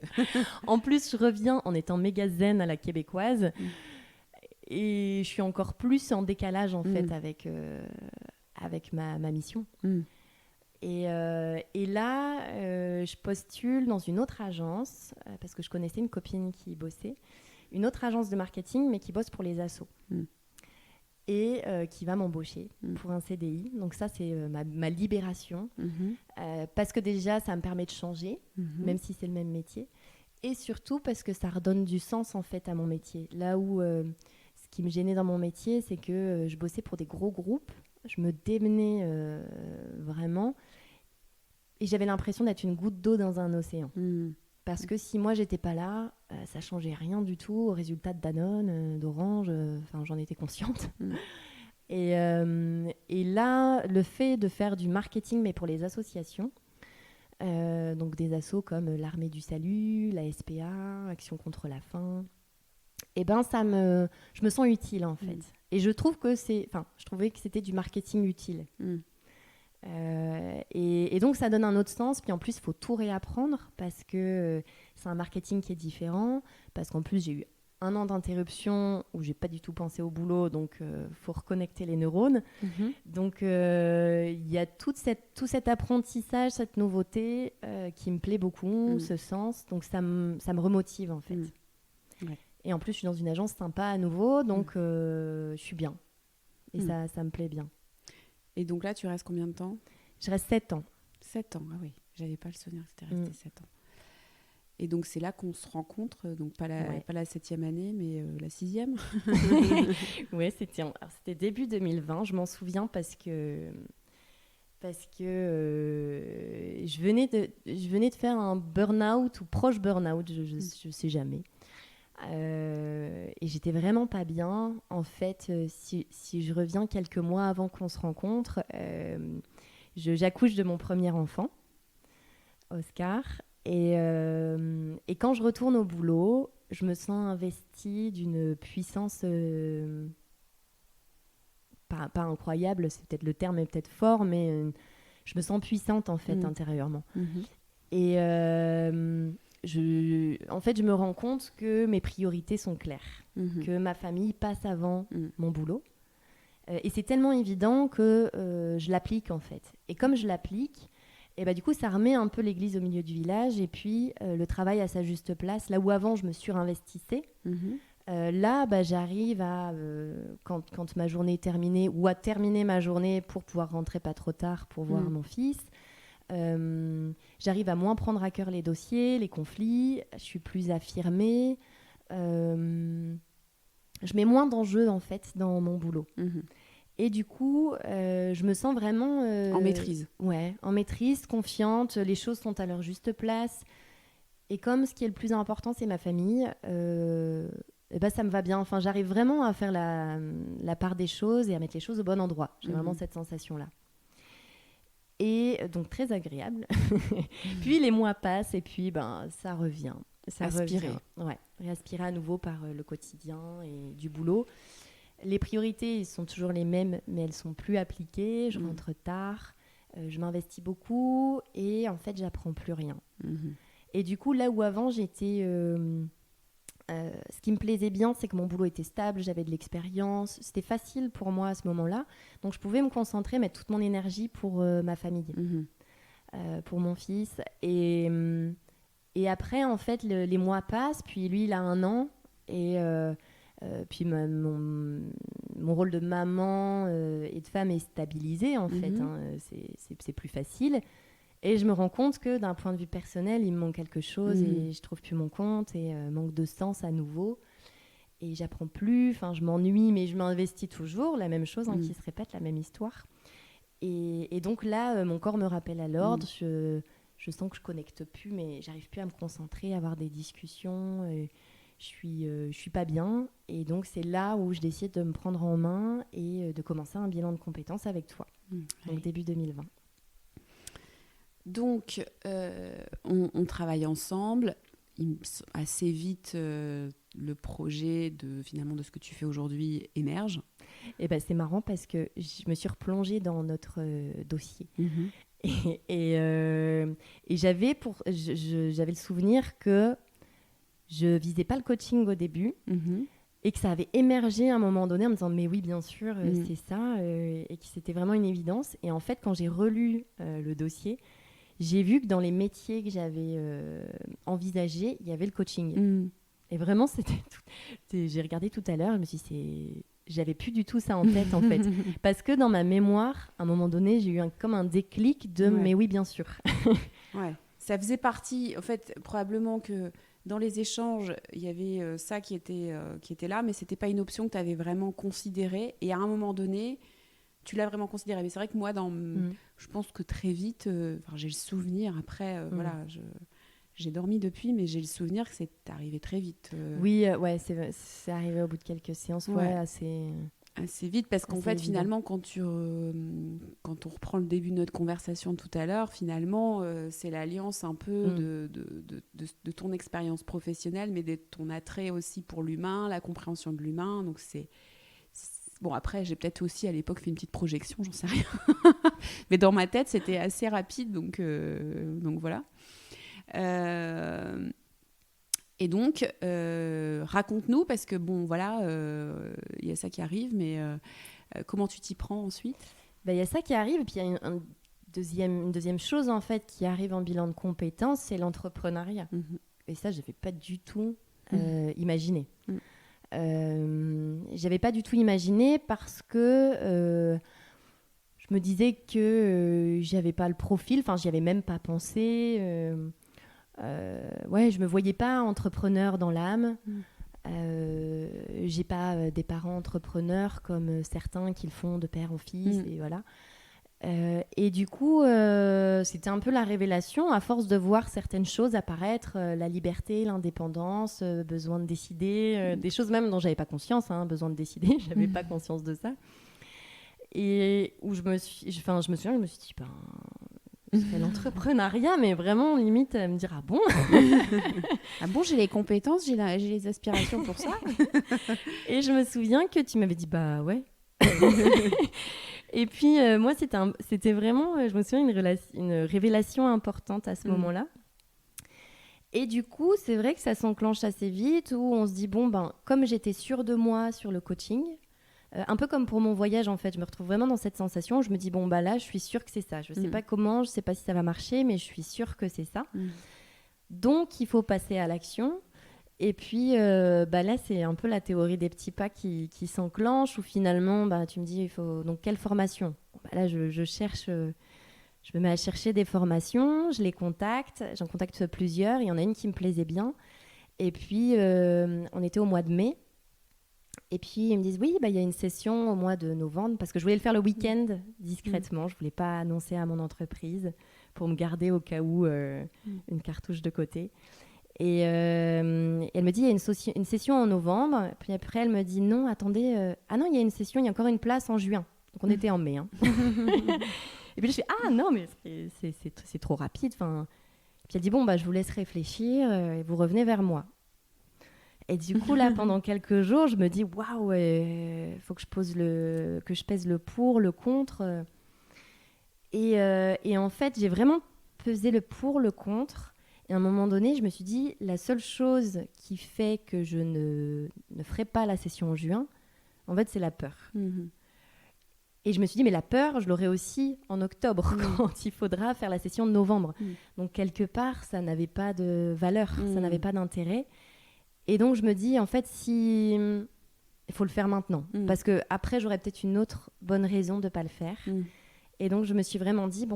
En plus, je reviens en étant méga zen à la québécoise. Et je suis encore plus en décalage, en fait, avec ma mission. Et là, je postule dans une autre agence, parce que je connaissais une copine qui bossait. Une autre agence de marketing, mais qui bosse pour les assos. Et qui va m'embaucher pour un CDI. Donc ça, c'est ma libération. Parce que déjà, ça me permet de changer, même si c'est le même métier. Et surtout parce que ça redonne du sens, en fait, à mon métier. Là où ce qui me gênait dans mon métier, c'est que je bossais pour des gros groupes. Je me démenais vraiment. Et j'avais l'impression d'être une goutte d'eau dans un océan. Parce que si moi, j'étais pas là, ça changeait rien du tout au résultat de Danone, d'Orange. J'en étais consciente. Et là, le fait de faire du marketing, mais pour les associations, donc des assos comme l'Armée du Salut, la SPA, Action contre la faim, je me sens utile, en fait. Et je trouve que je trouvais que c'était du marketing utile. Et donc ça donne un autre sens, puis en plus il faut tout réapprendre parce que c'est un marketing qui est différent, parce qu'en plus j'ai eu 1 an d'interruption où j'ai pas du tout pensé au boulot, donc faut reconnecter les neurones. Donc il y a tout cet apprentissage, cette nouveauté qui me plaît beaucoup, ce sens, donc ça me remotive, en fait. Et en plus je suis dans une agence sympa à nouveau, donc je suis bien et ça me plaît bien. Et donc là, tu restes combien de temps ? Je reste 7 ans. 7 ans, ah oui. J'avais pas le souvenir que tu étais resté 7 ans. Et donc, c'est là qu'on se rencontre, donc pas la 7e année, mais la 6e. Oui, c'était début 2020, je m'en souviens parce que je venais de faire un burn-out ou proche burn-out, je sais jamais. Et j'étais vraiment pas bien. En fait, si je reviens quelques mois avant qu'on se rencontre, j'accouche de mon premier enfant, Oscar. Et quand je retourne au boulot, je me sens investie d'une puissance pas incroyable, c'est peut-être le terme est peut-être fort, mais je me sens puissante, en fait, intérieurement. Et en fait, je me rends compte que mes priorités sont claires, que ma famille passe avant mon boulot. Et c'est tellement évident que je l'applique, en fait. Et comme je l'applique, du coup, ça remet un peu l'église au milieu du village et puis le travail à sa juste place. Là où avant, je me surinvestissais, là, j'arrive à, quand ma journée est terminée, ou à terminer ma journée pour pouvoir rentrer pas trop tard pour voir mon fils. J'arrive à moins prendre à cœur les dossiers, les conflits, je suis plus affirmée. je mets moins d'enjeux en fait dans mon boulot. Mhm. Et du coup, je me sens vraiment... En maîtrise. Ouais, en maîtrise, confiante, les choses sont à leur juste place. Et comme ce qui est le plus important, c'est ma famille, et ben ça me va bien. Enfin, j'arrive vraiment à faire la part des choses et à mettre les choses au bon endroit. J'ai vraiment cette sensation-là. Et donc, très agréable. Puis, les mois passent et puis, ça revient. Aspirer. Ouais, réaspirer à nouveau par le quotidien et du boulot. Les priorités sont toujours les mêmes, mais elles sont plus appliquées. Je rentre tard, je m'investis beaucoup et en fait, j'apprends plus rien. Et du coup, là où avant, j'étais... ce qui me plaisait bien, c'est que mon boulot était stable, j'avais de l'expérience. C'était facile pour moi à ce moment-là. Donc, je pouvais me concentrer, mettre toute mon énergie pour ma famille, pour mon fils. Et après, en fait, les mois passent. Puis lui, il a 1 an. Et... puis mon rôle de maman et de femme est stabilisé en fait, c'est plus facile et je me rends compte que d'un point de vue personnel il me manque quelque chose et je trouve plus mon compte et manque de sens à nouveau et j'apprends plus, enfin je m'ennuie mais je m'investis toujours, la même chose qui se répète, la même histoire et donc là mon corps me rappelle à l'ordre, je sens que je connecte plus mais j'arrive plus à me concentrer, à avoir des discussions je suis pas bien et donc c'est là où je décide de me prendre en main et de commencer un bilan de compétences avec toi. Donc début 2020. Donc on travaille ensemble. Assez vite le projet de ce que tu fais aujourd'hui émerge. Et c'est marrant parce que je me suis replongée dans notre dossier. Et j'avais le souvenir que je visais pas le coaching au début et que ça avait émergé à un moment donné en me disant mais oui bien sûr c'est ça et que c'était vraiment une évidence et en fait quand j'ai relu le dossier j'ai vu que dans les métiers que j'avais envisagés il y avait le coaching et vraiment j'ai regardé tout à l'heure je me suis dit j'avais plus du tout ça en tête en fait parce que dans ma mémoire à un moment donné j'ai eu comme un déclic de mais oui bien sûr. Ouais, ça faisait partie en fait probablement que dans les échanges, il y avait ça qui était là, mais ce n'était pas une option que tu avais vraiment considérée. Et à un moment donné, tu l'as vraiment considérée. Mais c'est vrai que moi, je pense que très vite, j'ai le souvenir, après, voilà, j'ai dormi depuis, mais j'ai le souvenir que c'est arrivé très vite. Oui, c'est arrivé au bout de quelques séances, assez vite, parce qu'en fait, évident. Finalement, quand on reprend le début de notre conversation tout à l'heure, finalement, c'est l'alliance un peu de ton expérience professionnelle, mais de ton attrait aussi pour l'humain, la compréhension de l'humain. Donc, bon, après, j'ai peut-être aussi, à l'époque, fait une petite projection, j'en sais rien. Mais dans ma tête, c'était assez rapide, donc voilà. Et donc, raconte-nous, parce que bon, voilà, y a ça qui arrive, mais comment tu t'y prends ensuite ? Il y a ça qui arrive, et puis il y a une deuxième chose en fait qui arrive en bilan de compétences, c'est l'entrepreneuriat. Et ça, je n'avais pas du tout imaginé. J'avais pas du tout imaginé parce que je me disais que j'avais pas le profil, enfin, j'y avais même pas pensé. Je me voyais pas entrepreneur dans l'âme. J'ai pas des parents entrepreneurs comme certains qui le font de père en fils et voilà. Et du coup, c'était un peu la révélation à force de voir certaines choses apparaître, la liberté, l'indépendance, besoin de décider, des choses même dont j'avais pas conscience, besoin de décider, j'avais pas conscience de ça. Et où je me souviens, je me suis dit, c'est l'entrepreneuriat, mais vraiment limite à me dire ah bon ah bon, j'ai les compétences, j'ai les aspirations pour ça. Et je me souviens que tu m'avais dit bah ouais. Et puis moi c'était vraiment je me souviens une révélation importante à ce moment-là. Et du coup c'est vrai que ça s'enclenche assez vite où on se dit comme j'étais sûre de moi sur le coaching. Un peu comme pour mon voyage en fait, je me retrouve vraiment dans cette sensation où je me dis là je suis sûre que c'est ça, je sais pas comment, je sais pas si ça va marcher mais je suis sûre que c'est ça. Donc il faut passer à l'action et puis là c'est un peu la théorie des petits pas qui s'enclenche où finalement tu me dis il faut donc quelle formation. Là je cherche, je me mets à chercher des formations, je les contacte, j'en contacte plusieurs, il y en a une qui me plaisait bien et puis on était au mois de mai. Et puis, ils me disent, oui, il y a une session au mois de novembre, parce que je voulais le faire le week-end discrètement. Je ne voulais pas annoncer à mon entreprise pour me garder au cas où une cartouche de côté. Et elle me dit, il y a une session en novembre. Puis après, elle me dit, non, attendez. Ah non, il y a une session, il y a encore une place en juin. Donc, on était en mai. Hein. Et puis là, je fais, ah non, mais c'est trop rapide. Enfin... Puis elle dit, bon, je vous laisse réfléchir et vous revenez vers moi. Et du coup, là, pendant quelques jours, je me dis, waouh, faut que je pèse le pour, le contre. Et en fait, j'ai vraiment pesé le pour, le contre. Et à un moment donné, je me suis dit, la seule chose qui fait que je ne ferai pas la session en juin, en fait, c'est la peur. Et je me suis dit, mais la peur, je l'aurai aussi en octobre, quand il faudra faire la session de novembre. Donc, quelque part, ça n'avait pas de valeur, ça n'avait pas d'intérêt. Et donc, je me dis, en fait, il faut le faire maintenant. Parce qu'après, j'aurais peut-être une autre bonne raison de ne pas le faire. Et donc, je me suis vraiment dit,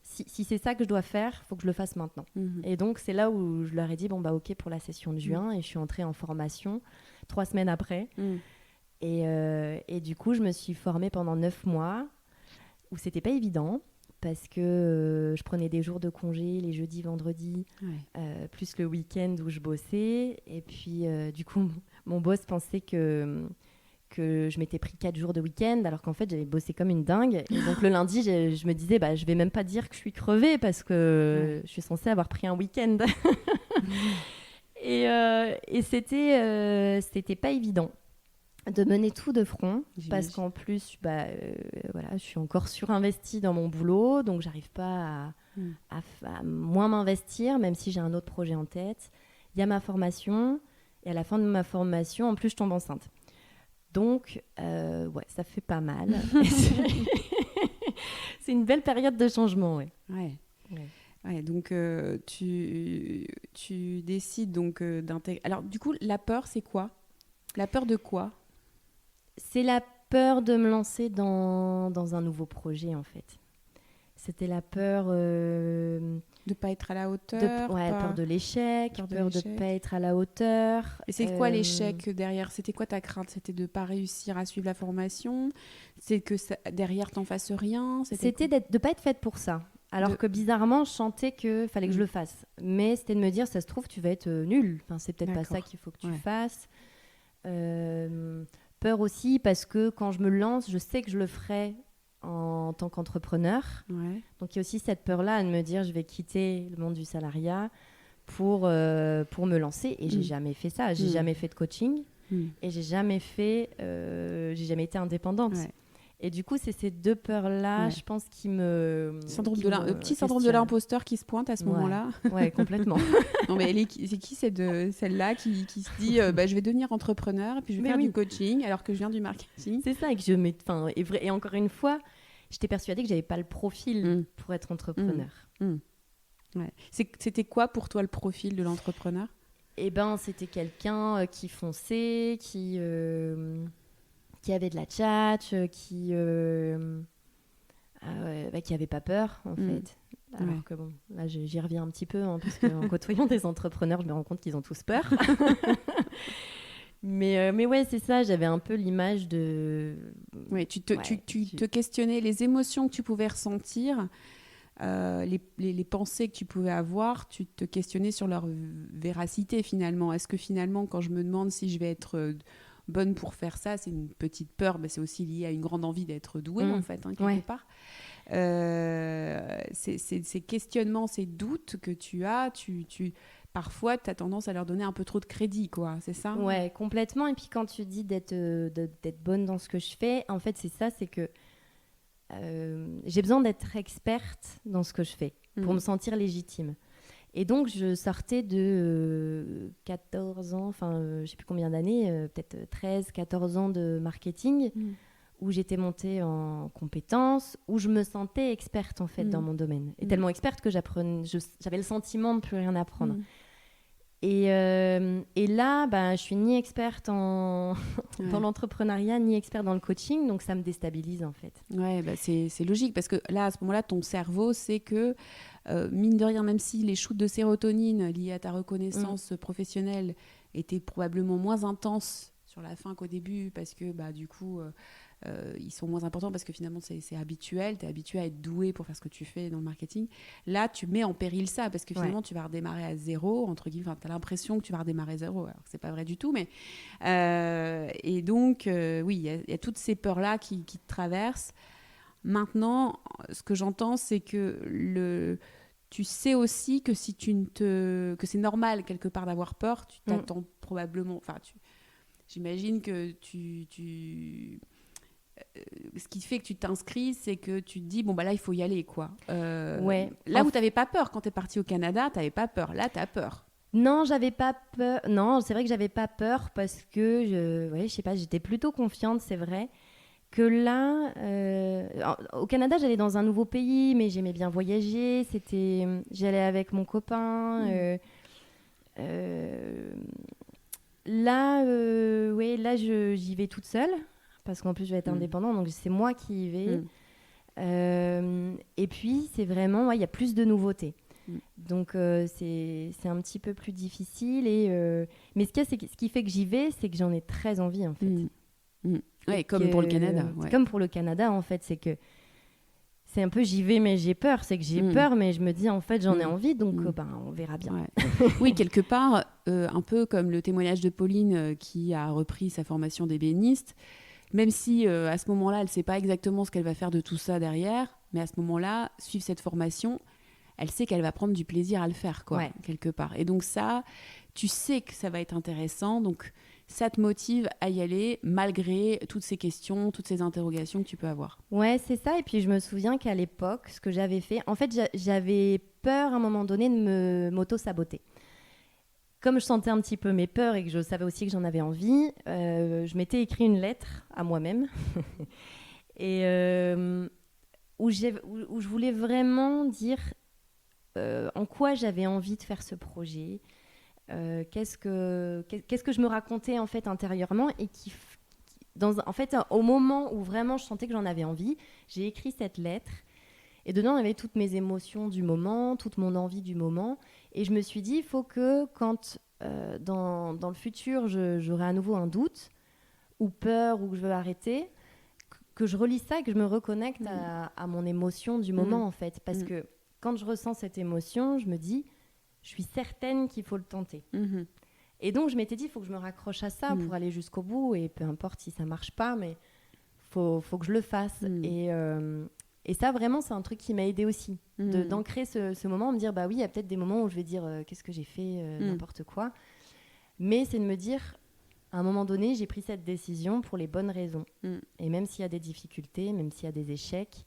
si c'est ça que je dois faire, il faut que je le fasse maintenant. Et donc, c'est là où je leur ai dit, OK pour la session de juin. Et je suis entrée en formation 3 semaines après. Et du coup, je me suis formée pendant 9 mois, où c'était pas évident. Parce que je prenais des jours de congé, les jeudis, vendredis, plus le week-end où je bossais. Et puis, du coup, mon boss pensait que je m'étais pris 4 jours de week-end, alors qu'en fait, j'avais bossé comme une dingue. Et donc, le lundi, je me disais, je vais même pas dire que je suis crevée, parce que je suis censée avoir pris un week-end. Et c'était pas évident de mener tout de front, parce qu'en plus, je suis encore surinvestie dans mon boulot, donc j'arrive pas à moins m'investir, même si j'ai un autre projet en tête. Il y a ma formation, et à la fin de ma formation, en plus, je tombe enceinte. Donc, ça fait pas mal. C'est une belle période de changement, Ouais, donc tu décides donc d'intégrer. Alors, du coup, la peur, c'est quoi ? La peur de quoi ? C'est la peur de me lancer dans un nouveau projet, en fait. C'était la peur... de ne pas être à la hauteur. Peur de l'échec, peur de ne pas être à la hauteur. Et c'est quoi l'échec derrière ? C'était quoi ta crainte ? C'était de ne pas réussir à suivre la formation ? C'est que derrière, tu n'en fasses rien ? C'était de ne pas être faite pour ça. Alors que bizarrement, je sentais qu'il fallait que je le fasse. Mais c'était de me dire, ça se trouve, tu vas être nulle. Enfin, c'est peut-être pas ça qu'il faut que tu fasses. Peur aussi parce que quand je me lance, je sais que je le ferai en tant qu'entrepreneur. Donc il y a aussi cette peur-là de me dire je vais quitter le monde du salariat pour me lancer. Et j'ai jamais fait ça. J'ai jamais fait de coaching et j'ai jamais été indépendante. Et du coup, c'est ces 2 peurs-là, je pense, qui me... Le petit syndrome de l'imposteur qui se pointe à ce moment-là. Ouais, complètement. Non, mais c'est qui celle-là qui se dit je vais devenir entrepreneur et puis je vais faire du coaching alors que je viens du marketing. C'est ça, et encore une fois, j'étais persuadée que je n'avais pas le profil pour être entrepreneur. Ouais. C'était quoi pour toi le profil de l'entrepreneur ? C'était quelqu'un qui fonçait, qui avait de la tchatch, qui avait pas peur, en fait. Alors que là, j'y reviens un petit peu, parce qu'en côtoyant des entrepreneurs, je me rends compte qu'ils ont tous peur. mais ouais, c'est ça, j'avais un peu l'image de... Oui, tu te questionnais les émotions que tu pouvais ressentir, les pensées que tu pouvais avoir, tu te questionnais sur leur véracité, finalement. Est-ce que finalement, quand je me demande si je vais être... bonne pour faire ça, c'est une petite peur, c'est aussi lié à une grande envie d'être douée, en fait, quelque part. Ces questionnements, ces doutes que tu as, parfois, tu as tendance à leur donner un peu trop de crédit, quoi, c'est ça ? Ouais, complètement. Et puis, quand tu dis d'être bonne dans ce que je fais, en fait, c'est ça, c'est que j'ai besoin d'être experte dans ce que je fais pour me sentir légitime. Et donc, je sortais de 14 ans, je ne sais plus combien d'années, peut-être 13, 14 ans de marketing, où j'étais montée en compétences, où je me sentais experte, en fait, dans mon domaine. Et tellement experte que j'avais le sentiment de ne plus rien apprendre. Et là, je suis ni experte dans l'entrepreneuriat, ni experte dans le coaching, donc ça me déstabilise, en fait. Ouais, c'est logique, parce que là, à ce moment-là, ton cerveau sait que, mine de rien, même si les shoots de sérotonine liés à ta reconnaissance professionnelle étaient probablement moins intenses sur la fin qu'au début, parce que du coup, ils sont moins importants parce que finalement, c'est habituel. Tu es habitué à être doué pour faire ce que tu fais dans le marketing. Là, tu mets en péril ça parce que finalement, tu vas redémarrer à zéro, entre guillemets. Enfin, tu as l'impression que tu vas redémarrer à zéro, alors que c'est pas vrai du tout. Mais, et donc, oui, il y a toutes ces peurs-là qui te traversent. Maintenant, ce que j'entends, c'est que tu sais aussi que si que c'est normal quelque part d'avoir peur, tu t'attends probablement. Enfin, j'imagine que ce qui fait que tu t'inscris, c'est que tu te dis bon là il faut y aller quoi. Là où t'avais pas peur quand t'es partie au Canada, t'avais pas peur. Là t'as peur. Non, j'avais pas peur. Non, c'est vrai que j'avais pas peur parce que je sais pas, j'étais plutôt confiante, c'est vrai. Que là, au Canada, j'allais dans un nouveau pays, mais j'aimais bien voyager. J'allais avec mon copain. Là, j'y vais toute seule parce qu'en plus, je vais être indépendante, donc c'est moi qui y vais. Et puis, c'est vraiment, il y a plus de nouveautés. Donc, c'est un petit peu plus difficile. Mais ce qui fait que j'y vais, c'est que j'en ai très envie, en fait. Ouais, comme pour le Canada. Ouais. Comme pour le Canada, en fait, c'est que c'est un peu j'y vais, mais j'ai peur. C'est que j'ai peur, mais je me dis, en fait, j'en ai envie, donc on verra bien. Ouais. Oui, quelque part, un peu comme le témoignage de Pauline qui a repris sa formation d'ébéniste, même si à ce moment-là, elle ne sait pas exactement ce qu'elle va faire de tout ça derrière, mais à ce moment-là, suivre cette formation, elle sait qu'elle va prendre du plaisir à le faire, quoi, quelque part. Et donc ça, tu sais que ça va être intéressant, donc ça te motive à y aller malgré toutes ces questions, toutes ces interrogations que tu peux avoir. Ouais, c'est ça. Et puis je me souviens qu'à l'époque, ce que j'avais fait, en fait, j'avais peur à un moment donné de m'auto-saboter. Comme je sentais un petit peu mes peurs et que je savais aussi que j'en avais envie, je m'étais écrit une lettre à moi-même et où je voulais vraiment dire en quoi j'avais envie de faire ce projet. Qu'est-ce que je me racontais en fait intérieurement et en fait au moment où vraiment je sentais que j'en avais envie, j'ai écrit cette lettre et dedans il y avait toutes mes émotions du moment, toute mon envie du moment et je me suis dit il faut que quand dans le futur j'aurai à nouveau un doute ou peur ou que je veux arrêter que je relise ça et que je me reconnecte à mon émotion du moment en fait parce que quand je ressens cette émotion je me dis je suis certaine qu'il faut le tenter. Et donc, je m'étais dit, il faut que je me raccroche à ça pour aller jusqu'au bout. Et peu importe si ça ne marche pas, mais il faut que je le fasse. Et ça, vraiment, c'est un truc qui m'a aidée aussi. D'ancrer ce moment, me dire, bah oui, il y a peut-être des moments où je vais dire, qu'est-ce que j'ai fait, n'importe quoi. Mais c'est de me dire, à un moment donné, j'ai pris cette décision pour les bonnes raisons. Et même s'il y a des difficultés, même s'il y a des échecs,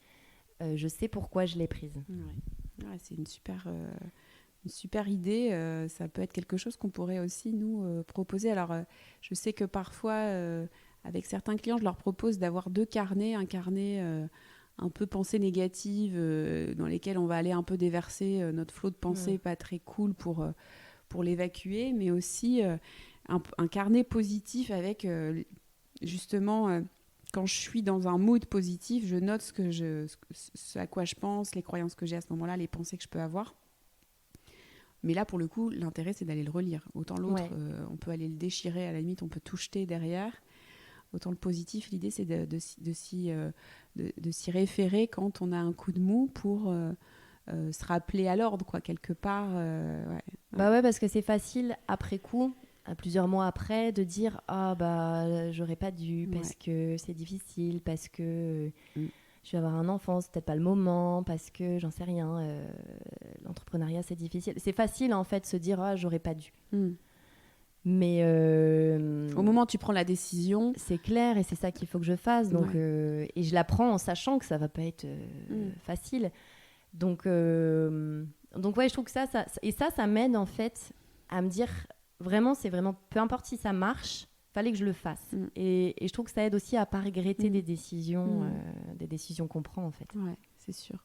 je sais pourquoi je l'ai prise. Ouais, c'est une super idée, ça peut être quelque chose qu'on pourrait aussi nous proposer. Alors, je sais que parfois, avec certains clients, je leur propose d'avoir 2 carnets, un carnet un peu pensée négative, dans lesquels on va aller un peu déverser notre flot de pensée pas très cool pour l'évacuer, mais aussi un carnet positif avec justement... quand je suis dans un mood positif, je note ce à quoi je pense, les croyances que j'ai à ce moment-là, les pensées que je peux avoir. Mais là, pour le coup, l'intérêt, c'est d'aller le relire. Autant l'autre, on peut aller le déchirer, à la limite, on peut tout jeter derrière. Autant le positif, l'idée, c'est de s'y référer quand on a un coup de mou pour se rappeler à l'ordre, quoi, quelque part. Bah ouais, parce que c'est facile, après coup, à plusieurs mois après, de dire « Ah, bah, j'aurais pas dû, parce que c'est difficile, parce que... je vais avoir un enfant, c'est peut-être pas le moment, parce que j'en sais rien, l'entrepreneuriat c'est difficile. C'est facile en fait de se dire ah j'aurais pas dû. Mais au moment où tu prends la décision, c'est clair et c'est ça qu'il faut que je fasse. Donc et je la prends en sachant que ça va pas être facile. Donc ouais, je trouve que ça m'aide en fait à me dire vraiment c'est vraiment peu importe si ça marche. Fallait que je le fasse. Et je trouve que ça aide aussi à pas regretter des décisions qu'on prend en fait. Ouais, c'est sûr.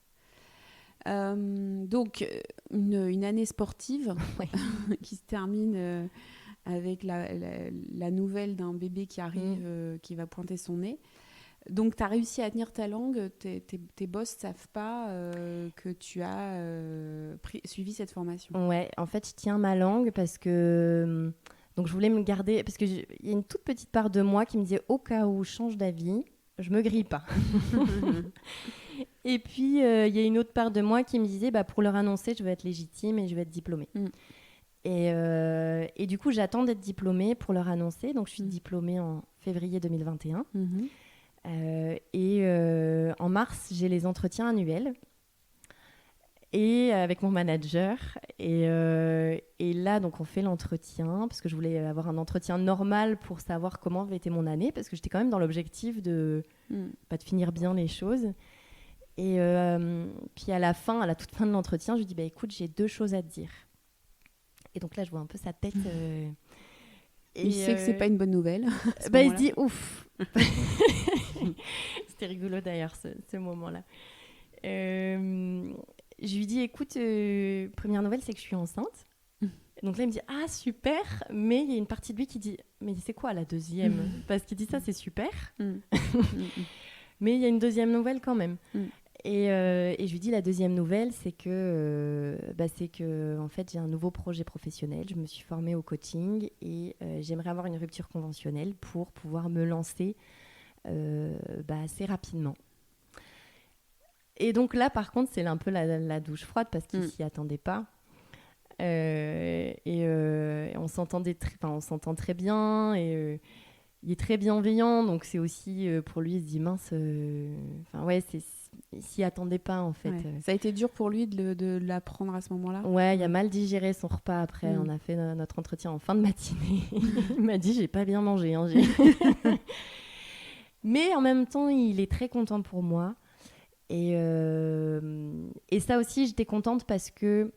Donc une année sportive qui se termine avec la nouvelle d'un bébé qui arrive, qui va pointer son nez. Donc tu as réussi à tenir ta langue, tes boss ne savent pas que tu as suivi cette formation. Ouais, en fait je tiens ma langue parce que... Donc je voulais me garder, parce qu'il y a une toute petite part de moi qui me disait, au cas où je change d'avis, je me grille pas. Et puis, il y a une autre part de moi qui me disait, pour leur annoncer, je veux être légitime et je veux être diplômée. Et du coup, j'attends d'être diplômée pour leur annoncer. Donc, je suis diplômée en février 2021. En mars, j'ai les entretiens annuels et avec mon manager. Et là, donc, on fait l'entretien parce que je voulais avoir un entretien normal pour savoir comment avait été mon année, parce que j'étais quand même dans l'objectif de finir bien les choses. Et puis à la toute fin de l'entretien, je lui dis écoute, j'ai 2 choses à te dire. Et donc là, je vois un peu sa tête. Il sait que c'est pas une bonne nouvelle. Il se dit ouf. C'était rigolo d'ailleurs ce moment-là. Je lui dis écoute, première nouvelle, c'est que je suis enceinte. Donc là, il me dit ah super, mais il y a une partie de lui qui dit mais c'est quoi la deuxième? Parce qu'il dit ça, c'est super. Mais il y a une deuxième nouvelle quand même. Et je lui dis la deuxième nouvelle, c'est que en fait j'ai un nouveau projet professionnel. Je me suis formée au coaching et j'aimerais avoir une rupture conventionnelle pour pouvoir me lancer assez rapidement. Et donc là, par contre, c'est un peu la douche froide parce qu'il s'y attendait pas. On s'entend très bien et il est très bienveillant, donc c'est aussi pour lui, il se dit mince, il s'y attendait pas en fait. Ouais. Ça a été dur pour lui de l'apprendre à ce moment-là. Ouais, il a mal digéré son repas après. On a fait notre entretien en fin de matinée. Il m'a dit j'ai pas bien mangé. Mais en même temps, il est très content pour moi. Et ça aussi, j'étais contente parce que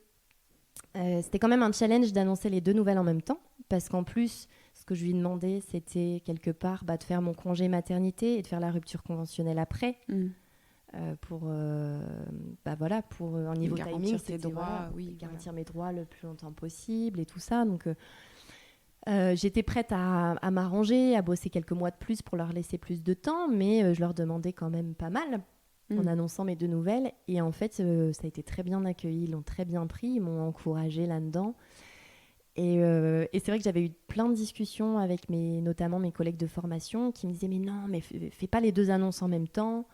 c'était quand même un challenge d'annoncer les 2 nouvelles en même temps, parce qu'en plus, ce que je lui demandais, c'était quelque part de faire mon congé maternité et de faire la rupture conventionnelle après. Pour un niveau timing, c'était garantir mes droits le plus longtemps possible et tout ça. Donc, j'étais prête à m'arranger, à bosser quelques mois de plus pour leur laisser plus de temps, mais je leur demandais quand même pas mal en annonçant mes 2 nouvelles. Et en fait, ça a été très bien accueilli, ils l'ont très bien pris, ils m'ont encouragée là-dedans. Et c'est vrai que j'avais eu plein de discussions avec notamment mes collègues de formation qui me disaient mais non, mais fais pas les 2 annonces en même temps.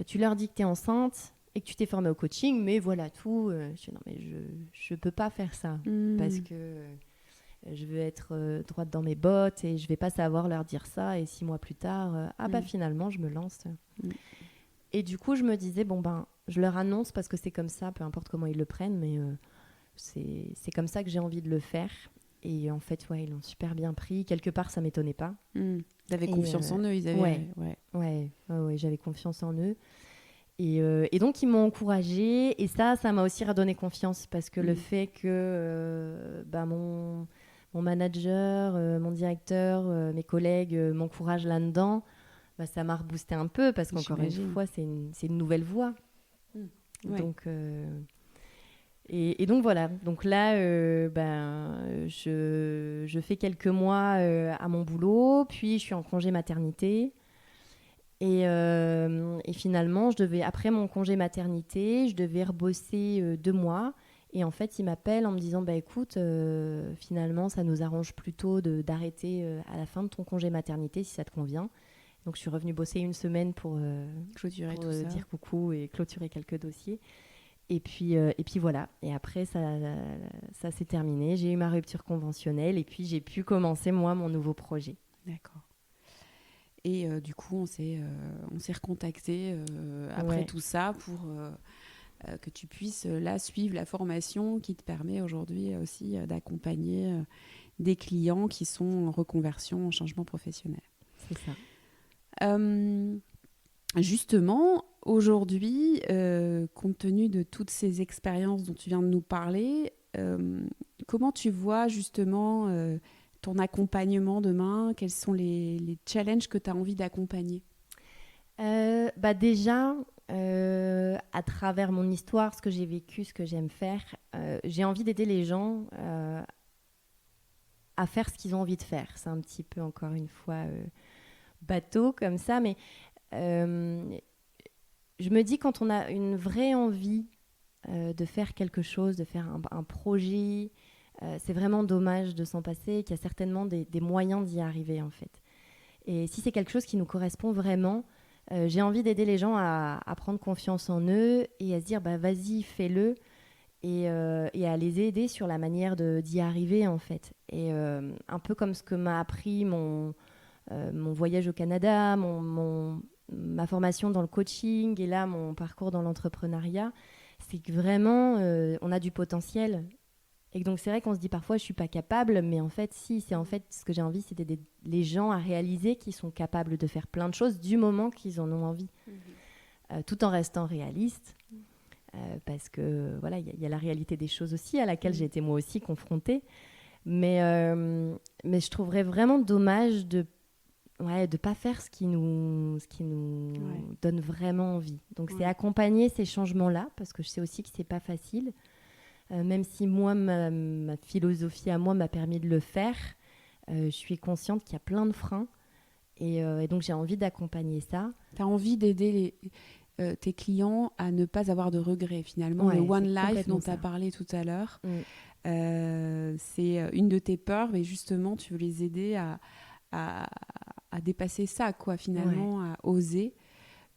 Tu leur dis que tu es enceinte et que tu t'es formée au coaching, mais voilà tout. Je dis non, mais je peux pas faire ça parce que je veux être droite dans mes bottes et je vais pas savoir leur dire ça. Et 6 mois plus tard, finalement, je me lance. Et du coup, je me disais, je leur annonce parce que c'est comme ça, peu importe comment ils le prennent, mais c'est comme ça que j'ai envie de le faire. Et en fait, ils l'ont super bien pris. Quelque part, ça m'étonnait pas. T'avais confiance en eux, ils avaient... Ouais, j'avais confiance en eux. Et donc, ils m'ont encouragée. Et ça m'a aussi redonné confiance parce que le fait que mon manager, mon directeur, mes collègues m'encouragent là-dedans, ça m'a reboosté un peu parce qu'encore une fois, c'est une nouvelle voie. Donc... Et donc voilà, donc là, je fais quelques mois à mon boulot, puis je suis en congé maternité. Et finalement, après mon congé maternité, je devais rebosser 2 mois. Et en fait, il m'appelle en me disant, écoute, finalement, ça nous arrange plutôt d'arrêter à la fin de ton congé maternité, si ça te convient. Donc, je suis revenue bosser 1 semaine pour clôturer tout ça, dire coucou et clôturer quelques dossiers. Et puis voilà. Et après, ça s'est terminé. J'ai eu ma rupture conventionnelle et puis j'ai pu commencer, moi, mon nouveau projet. D'accord. Et du coup, on s'est recontacté après tout ça pour que tu puisses là suivre la formation qui te permet aujourd'hui aussi d'accompagner des clients qui sont en reconversion, en changement professionnel. C'est ça. Justement, aujourd'hui, compte tenu de toutes ces expériences dont tu viens de nous parler, comment tu vois justement ton accompagnement demain? Quels sont les challenges que tu as envie d'accompagner? Déjà, à travers mon histoire, ce que j'ai vécu, ce que j'aime faire, j'ai envie d'aider les gens à faire ce qu'ils ont envie de faire. C'est un petit peu, encore une fois, bateau comme ça, mais je me dis quand on a une vraie envie de faire quelque chose, de faire un projet, c'est vraiment dommage de s'en passer, qu'il y a certainement des moyens d'y arriver en fait. Et si c'est quelque chose qui nous correspond vraiment, j'ai envie d'aider les gens à prendre confiance en eux et à se dire vas-y, fais-le, et à les aider sur la manière d'y arriver en fait. Et un peu comme ce que m'a appris mon voyage au Canada, ma formation dans le coaching et là mon parcours dans l'entrepreneuriat, c'est que vraiment on a du potentiel. Et donc c'est vrai qu'on se dit parfois je suis pas capable, mais en fait si, c'est en fait ce que j'ai envie, c'est d'aider les gens à réaliser qu'ils sont capables de faire plein de choses du moment qu'ils en ont envie, tout en restant réaliste, parce que voilà, il y a la réalité des choses aussi à laquelle j'ai été moi aussi confrontée, mais je trouverais vraiment dommage de pas faire ce qui nous donne vraiment envie. Donc c'est accompagner ces changements-là, parce que je sais aussi que c'est pas facile. Même si moi, ma philosophie à moi m'a permis de le faire, je suis consciente qu'il y a plein de freins. Et donc, j'ai envie d'accompagner ça. Tu as envie d'aider tes clients à ne pas avoir de regrets, finalement. Le One Life dont tu as parlé tout à l'heure, c'est une de tes peurs, mais justement, tu veux les aider à dépasser ça, quoi, finalement, à oser.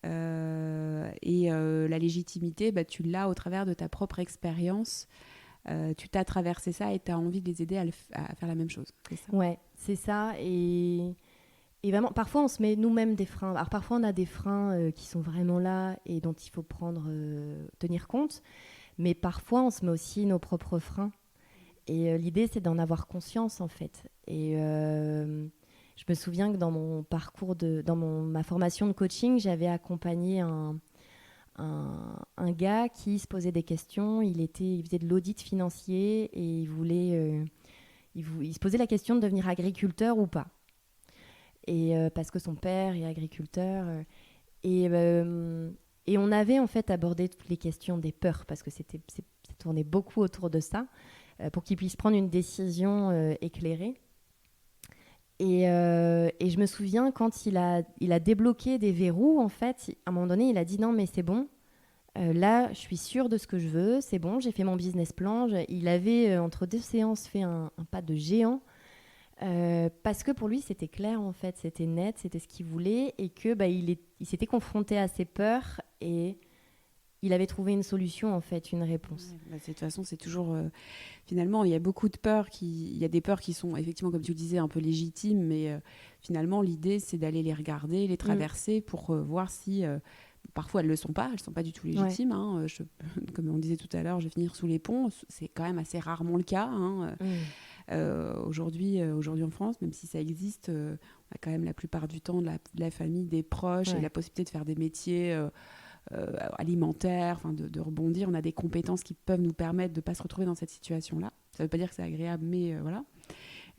La légitimité, tu l'as au travers de ta propre expérience. Tu t'as traversé ça et tu as envie de les aider à faire la même chose. C'est ça ? Ouais, c'est ça. Et vraiment, parfois, on se met nous-mêmes des freins. Alors, parfois, on a des freins qui sont vraiment là et dont il faut tenir compte. Mais parfois, on se met aussi nos propres freins. Et l'idée, c'est d'en avoir conscience, en fait. Et je me souviens que dans mon parcours, ma formation de coaching, j'avais accompagné un gars qui se posait des questions. Il faisait de l'audit financier et il se posait la question de devenir agriculteur ou pas. Et parce que son père est agriculteur. Et on avait en fait abordé toutes les questions des peurs, parce que c'est tourné beaucoup autour de ça, pour qu'il puisse prendre une décision éclairée. Et je me souviens quand il a débloqué des verrous, en fait, à un moment donné, il a dit non, mais c'est bon. Là, je suis sûre de ce que je veux. C'est bon, j'ai fait mon business plan. Il avait, entre 2 séances, fait un pas de géant. Parce que pour lui, c'était clair, en fait. C'était net, c'était ce qu'il voulait. Et que il s'était confronté à ses peurs et il avait trouvé une solution, en fait, une réponse. De toute façon, c'est toujours... finalement, il y a beaucoup de peurs. Il y a des peurs qui sont, effectivement, comme tu le disais, un peu légitimes. Mais finalement, l'idée, c'est d'aller les regarder, les traverser pour voir si... parfois, elles ne le sont pas. Elles ne sont pas du tout légitimes. Hein. Comme on disait tout à l'heure, je vais finir sous les ponts. C'est quand même assez rarement le cas. Hein. Aujourd'hui en France, même si ça existe, on a quand même la plupart du temps de la famille, des proches et la possibilité de faire des métiers... alimentaire, de rebondir. On a des compétences qui peuvent nous permettre de ne pas se retrouver dans cette situation-là. Ça ne veut pas dire que c'est agréable, mais voilà.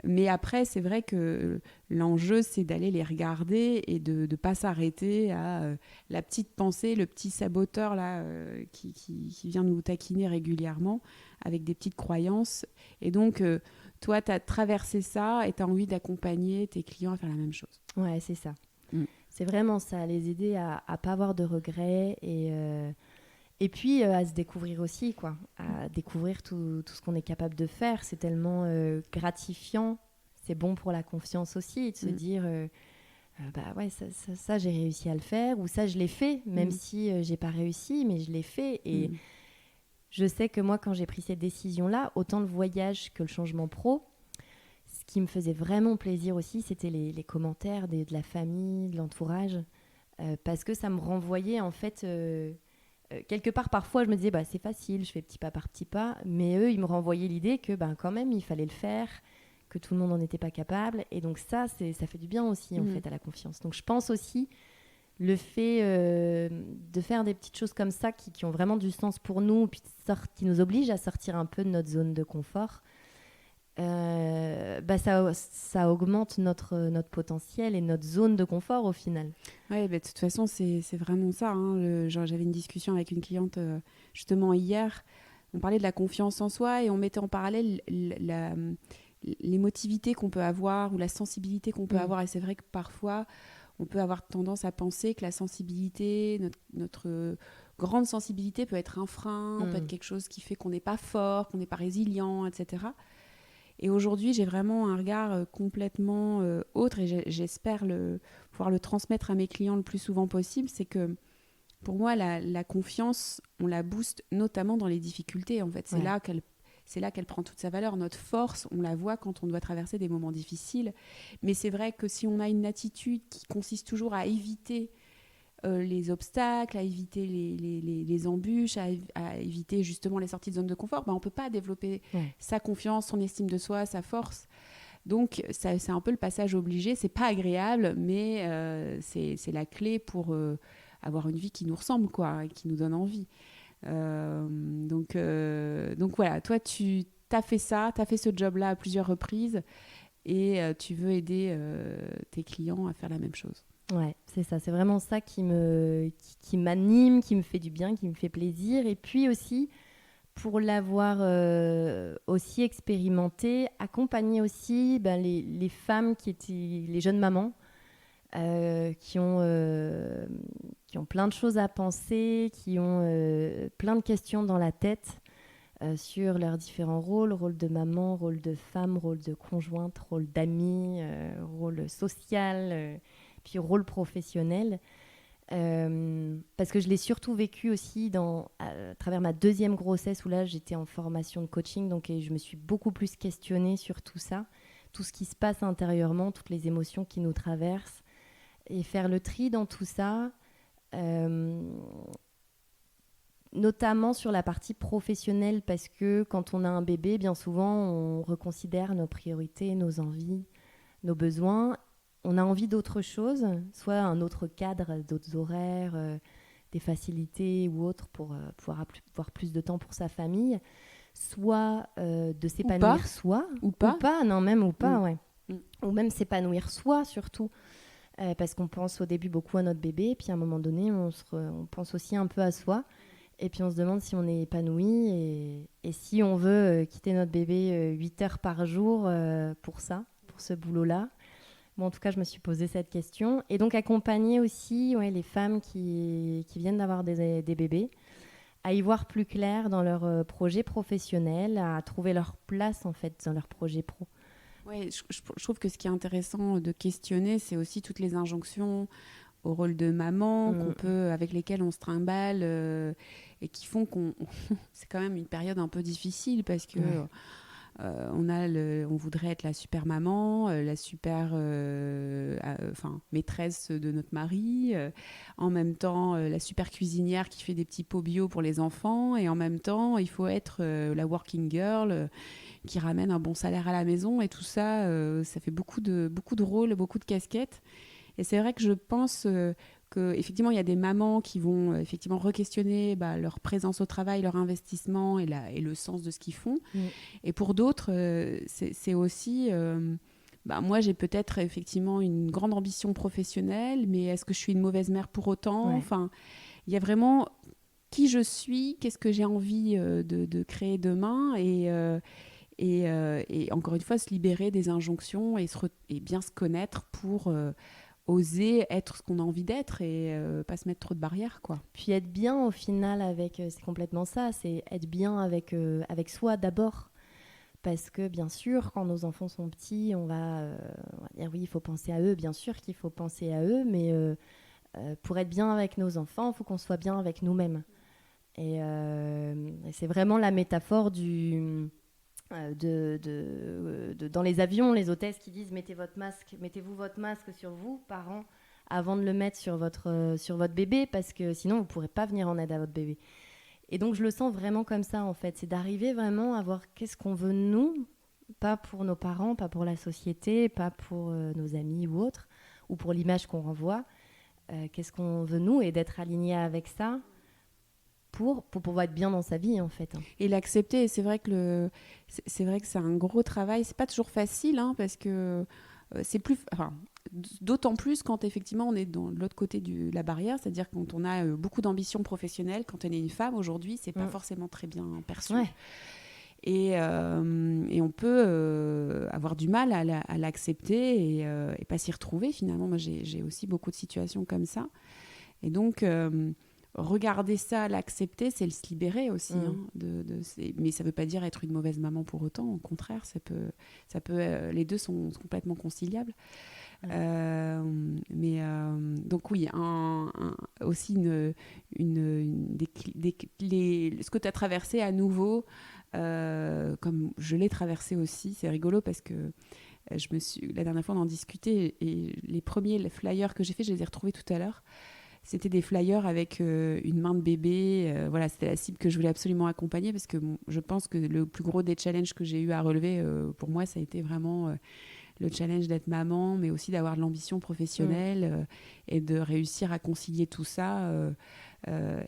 Mais après, c'est vrai que l'enjeu, c'est d'aller les regarder et de ne pas s'arrêter à la petite pensée, le petit saboteur là, qui vient nous taquiner régulièrement avec des petites croyances. Et donc, toi, tu as traversé ça et tu as envie d'accompagner tes clients à faire la même chose. Ouais, c'est ça. C'est vraiment ça, les aider à ne pas avoir de regrets et puis à se découvrir aussi, quoi, à découvrir tout ce qu'on est capable de faire. C'est tellement gratifiant, c'est bon pour la confiance aussi, de se dire ça j'ai réussi à le faire, ou ça je l'ai fait, même si j'ai pas réussi, mais je l'ai fait. Et je sais que moi, quand j'ai pris cette décision-là, autant le voyage que le changement pro, ce qui me faisait vraiment plaisir aussi, c'était les commentaires de la famille, de l'entourage, parce que ça me renvoyait en fait... quelque part, parfois, je me disais, c'est facile, je fais petit pas par petit pas, mais eux, ils me renvoyaient l'idée que quand même, il fallait le faire, que tout le monde n'en était pas capable, et donc ça fait du bien aussi, en fait, à la confiance. Donc je pense aussi, le fait de faire des petites choses comme ça, qui ont vraiment du sens pour nous, puis qui nous obligent à sortir un peu de notre zone de confort, ça augmente notre potentiel et notre zone de confort au final. Oui, de toute façon, c'est vraiment ça. Hein. J'avais une discussion avec une cliente justement hier. On parlait de la confiance en soi et on mettait en parallèle l'émotivité qu'on peut avoir ou la sensibilité qu'on peut avoir. Et c'est vrai que parfois, on peut avoir tendance à penser que la sensibilité, notre grande sensibilité peut être un frein, peut être quelque chose qui fait qu'on n'est pas fort, qu'on n'est pas résilient, etc. Et aujourd'hui, j'ai vraiment un regard complètement autre et j'espère pouvoir le transmettre à mes clients le plus souvent possible. C'est que pour moi, la confiance, on la booste notamment dans les difficultés. En fait, c'est là qu'elle prend toute sa valeur. Notre force, on la voit quand on doit traverser des moments difficiles. Mais c'est vrai que si on a une attitude qui consiste toujours à éviter les obstacles, à éviter les embûches, à éviter justement les sorties de zone de confort, on ne peut pas développer sa confiance, son estime de soi, sa force. Donc, c'est un peu le passage obligé. C'est pas agréable, mais c'est la clé pour avoir une vie qui nous ressemble, quoi, et qui nous donne envie. Donc voilà, toi, tu as fait ça, tu as fait ce job-là à plusieurs reprises et tu veux aider tes clients à faire la même chose. Ouais, c'est ça. C'est vraiment ça qui m'anime, qui me fait du bien, qui me fait plaisir. Et puis aussi, pour l'avoir aussi expérimenté, accompagner aussi les femmes qui étaient les jeunes mamans qui ont plein de choses à penser, qui ont plein de questions dans la tête sur leurs différents rôle de maman, rôle de femme, rôle de conjointe, rôle d'amie, rôle social, puis rôle professionnel. Parce que je l'ai surtout vécu aussi à travers ma deuxième grossesse où là j'étais en formation de coaching, donc et je me suis beaucoup plus questionnée sur tout ça, tout ce qui se passe intérieurement, toutes les émotions qui nous traversent, et faire le tri dans tout ça, notamment sur la partie professionnelle, parce que quand on a un bébé, bien souvent on reconsidère nos priorités, nos envies, nos besoins. On a envie d'autre chose, soit un autre cadre, d'autres horaires, des facilités ou autres pour pouvoir avoir plus de temps pour sa famille, soit de s'épanouir soi. Ou pas. Ouais. Ou même s'épanouir soi, surtout. Parce qu'on pense au début beaucoup à notre bébé, puis à un moment donné, on pense aussi un peu à soi. Et puis on se demande si on est épanoui et si on veut quitter notre bébé 8 heures par jour pour ce boulot-là. Bon, en tout cas, je me suis posé cette question. Et donc, accompagner aussi les femmes qui viennent d'avoir des bébés à y voir plus clair dans leur projet professionnel, à trouver leur place, en fait, dans leur projet pro. Oui, je trouve que ce qui est intéressant de questionner, c'est aussi toutes les injonctions au rôle de maman avec lesquelles on se trimballe et qui font c'est quand même une période un peu difficile parce que... on voudrait être la super maman, la super maîtresse de notre mari, en même temps la super cuisinière qui fait des petits pots bio pour les enfants, et en même temps il faut être la working girl qui ramène un bon salaire à la maison, et tout ça, ça fait beaucoup de rôles, beaucoup de casquettes. Et c'est vrai que je pense qu'effectivement, il y a des mamans qui vont effectivement re-questionner leur présence au travail, leur investissement et le sens de ce qu'ils font. Et pour d'autres, c'est aussi... moi, j'ai peut-être effectivement une grande ambition professionnelle, mais est-ce que je suis une mauvaise mère pour autant ? Enfin, il y a vraiment qui je suis, qu'est-ce que j'ai envie de créer demain, et encore une fois, se libérer des injonctions et bien se connaître pour... oser être ce qu'on a envie d'être et pas se mettre trop de barrières, quoi. Puis être bien au final c'est complètement ça, c'est être bien avec soi d'abord. Parce que bien sûr, quand nos enfants sont petits, on va dire oui, il faut penser à eux, bien sûr qu'il faut penser à eux, mais pour être bien avec nos enfants, il faut qu'on soit bien avec nous-mêmes. Et c'est vraiment la métaphore dans les avions, les hôtesses qui disent mettez-vous votre masque sur vous, parents, avant de le mettre sur votre bébé, parce que sinon vous ne pourrez pas venir en aide à votre bébé. Et donc je le sens vraiment comme ça, en fait, c'est d'arriver vraiment à voir qu'est-ce qu'on veut nous, pas pour nos parents, pas pour la société, pas pour nos amis ou autres, ou pour l'image qu'on renvoie, qu'est-ce qu'on veut nous, et d'être aligné avec ça pour pouvoir être bien dans sa vie, en fait. Et l'accepter, et c'est vrai que c'est un gros travail, c'est pas toujours facile, parce que c'est plus... d'autant plus quand effectivement on est de l'autre côté de la barrière, c'est-à-dire quand on a beaucoup d'ambition professionnelle, quand on est une femme aujourd'hui, c'est pas forcément très bien perçu. Et on peut avoir du mal à l'accepter et pas s'y retrouver finalement. Moi j'ai aussi beaucoup de situations comme ça, et donc regarder ça, l'accepter, c'est le se libérer aussi. Mais ça ne veut pas dire être une mauvaise maman pour autant. Au contraire, les deux sont complètement conciliables. Donc oui, aussi ce que tu as traversé à nouveau, comme je l'ai traversé aussi, c'est rigolo parce que la dernière fois on en discutait et les premiers flyers que j'ai fait, je les ai retrouvés tout à l'heure. C'était des flyers avec une main de bébé. Voilà, c'était la cible que je voulais absolument accompagner parce que je pense que le plus gros des challenges que j'ai eu à relever, pour moi, ça a été vraiment le challenge d'être maman, mais aussi d'avoir de l'ambition professionnelle et de réussir à concilier tout ça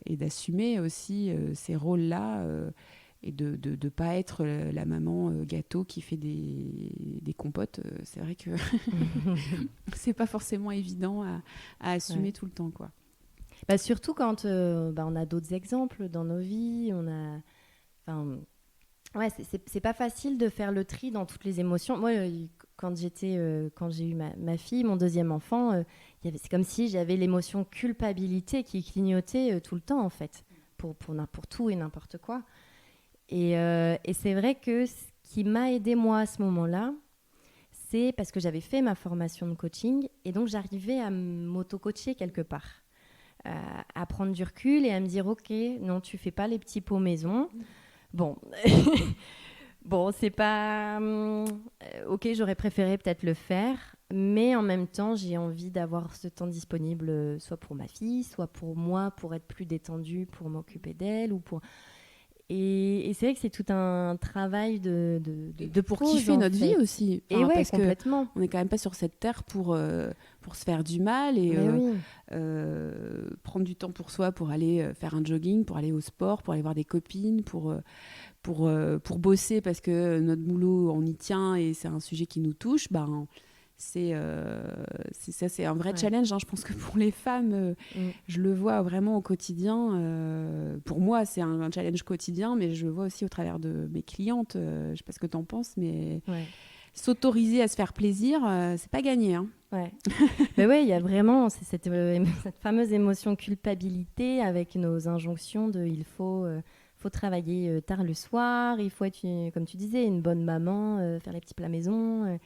et d'assumer aussi ces rôles-là et de ne pas être la maman gâteau qui fait des compotes. C'est vrai que c'est pas forcément évident à assumer tout le temps, quoi. Bah, surtout quand on a d'autres exemples dans nos vies, c'est pas facile de faire le tri dans toutes les émotions. Moi, quand j'ai eu ma fille, mon deuxième enfant, c'est comme si j'avais l'émotion culpabilité qui clignotait tout le temps, en fait, pour tout et n'importe quoi. Et c'est vrai que ce qui m'a aidée, moi, à ce moment-là, c'est parce que j'avais fait ma formation de coaching et donc j'arrivais à m'auto-coacher quelque part. À prendre du recul et à me dire ok, non, tu fais pas les petits pots maison. Bon, c'est pas ok, j'aurais préféré peut-être le faire, mais en même temps, j'ai envie d'avoir ce temps disponible, soit pour ma fille, soit pour moi, pour être plus détendue, pour m'occuper d'elle ou pour. Et c'est vrai que c'est tout un travail de pour pause, kiffer notre vie aussi. Et ouais, parce complètement. On n'est quand même pas sur cette terre pour se faire du mal et prendre du temps pour soi, pour aller faire un jogging, pour aller au sport, pour aller voir des copines, pour bosser parce que notre boulot, on y tient et c'est un sujet qui nous touche. C'est un vrai challenge. Je pense que pour les femmes, je le vois vraiment au quotidien. Pour moi, c'est un challenge quotidien, mais je le vois aussi au travers de mes clientes. Je ne sais pas ce que tu en penses, mais s'autoriser à se faire plaisir, c'est pas gagné. Ouais. Mais ouais, il y a vraiment cette fameuse émotion culpabilité avec nos injonctions de il faut travailler tard le soir, il faut être, comme tu disais, une bonne maman, faire les petits plats maison.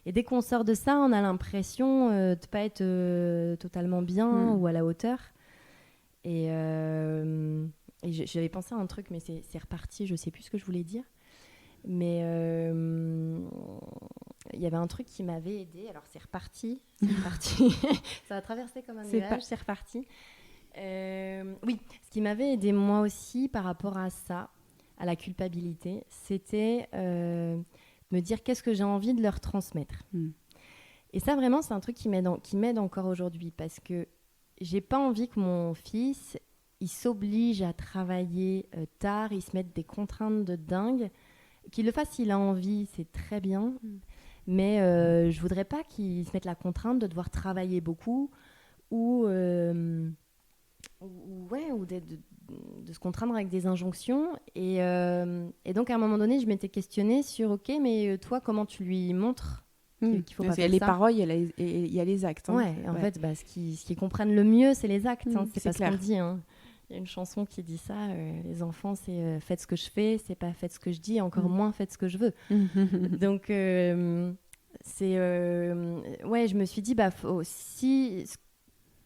Et dès qu'on sort de ça, on a l'impression de ne pas être totalement bien ou à la hauteur. Et j'avais pensé à un truc, mais c'est reparti, je ne sais plus ce que je voulais dire. Mais il y avait un truc qui m'avait aidée. Alors c'est reparti. Ça a traversé comme un nuage, c'est reparti. Oui, ce qui m'avait aidée moi aussi par rapport à ça, à la culpabilité, c'était me dire qu'est-ce que j'ai envie de leur transmettre. Et ça vraiment c'est un truc qui m'aide encore aujourd'hui parce que j'ai pas envie que mon fils il s'oblige à travailler tard, il se mette des contraintes de dingue. Qu'il le fasse s'il a envie, c'est très bien, mais je voudrais pas qu'il se mette la contrainte de devoir travailler beaucoup ou de se contraindre avec des injonctions. Et donc, à un moment donné, je m'étais questionnée sur, ok, mais toi, comment tu lui montres qu'il faut pas faire ça ? Il y a les paroles, il y a les actes. Ouais, en fait, ce qu'ils comprennent le mieux, c'est les actes. C'est pas clair. ce qu'on dit. Il y a une chanson qui dit ça, les enfants, c'est faites ce que je fais, c'est pas faites ce que je dis, encore moins faites ce que je veux. Donc, je me suis dit,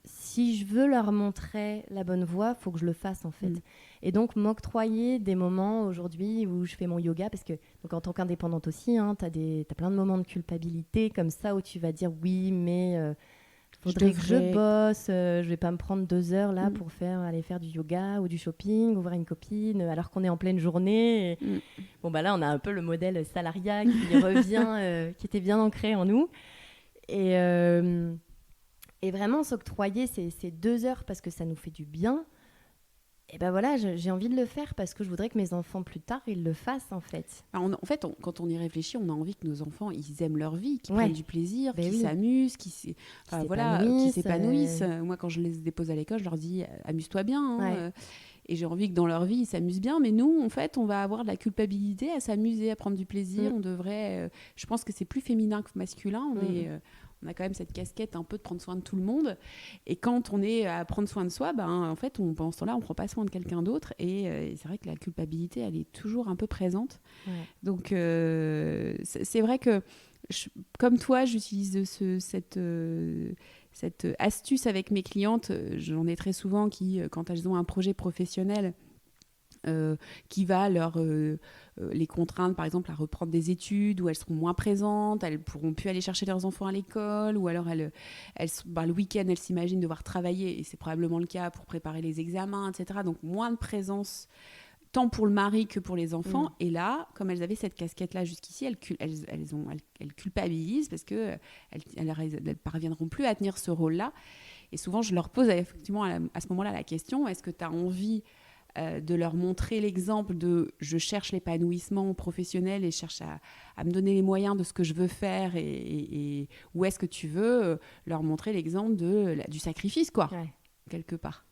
si je veux leur montrer la bonne voie, il faut que je le fasse en fait. Et donc m'octroyer des moments aujourd'hui où je fais mon yoga, parce que donc, en tant qu'indépendante aussi, t'as plein de moments de culpabilité comme ça où tu vas dire oui, mais faudrait que je bosse, je vais pas me prendre 2 heures là pour aller faire du yoga ou du shopping ou voir une copine alors qu'on est en pleine journée. Et... Bon là on a un peu le modèle salariat qui revient, qui était bien ancré en nous. Et vraiment s'octroyer ces 2 heures parce que ça nous fait du bien. Et j'ai envie de le faire parce que je voudrais que mes enfants plus tard ils le fassent en fait. En fait, quand on y réfléchit, on a envie que nos enfants ils aiment leur vie, qu'ils prennent du plaisir, qu'ils s'amusent, qu'ils s'épanouissent. Moi, quand je les dépose à l'école, je leur dis amuse-toi bien. Et j'ai envie que dans leur vie ils s'amusent bien. Mais nous, en fait, on va avoir de la culpabilité à s'amuser, à prendre du plaisir. On devrait. Je pense que c'est plus féminin que masculin. on a quand même cette casquette un peu de prendre soin de tout le monde. Et quand on est à prendre soin de soi, en fait, pendant ce temps-là, on ne prend pas soin de quelqu'un d'autre. Et c'est vrai que la culpabilité, elle est toujours un peu présente. Ouais. Donc, c'est vrai que, comme toi, j'utilise cette astuce avec mes clientes. J'en ai très souvent qui, quand elles ont un projet professionnel, qui va les contraindre, par exemple, à reprendre des études, où elles seront moins présentes, elles pourront plus aller chercher leurs enfants à l'école, ou alors le week-end, elles s'imaginent devoir travailler, et c'est probablement le cas pour préparer les examens, etc. Donc moins de présence, tant pour le mari que pour les enfants. Et là, comme elles avaient cette casquette-là jusqu'ici, elles culpabilisent parce qu'elles ne parviendront plus à tenir ce rôle-là. Et souvent, je leur pose effectivement à ce moment-là la question, est-ce que tu as envie de leur montrer l'exemple de je cherche l'épanouissement professionnel et cherche à me donner les moyens de ce que je veux faire, et où est-ce que tu veux leur montrer l'exemple du sacrifice, quoi, quelque part.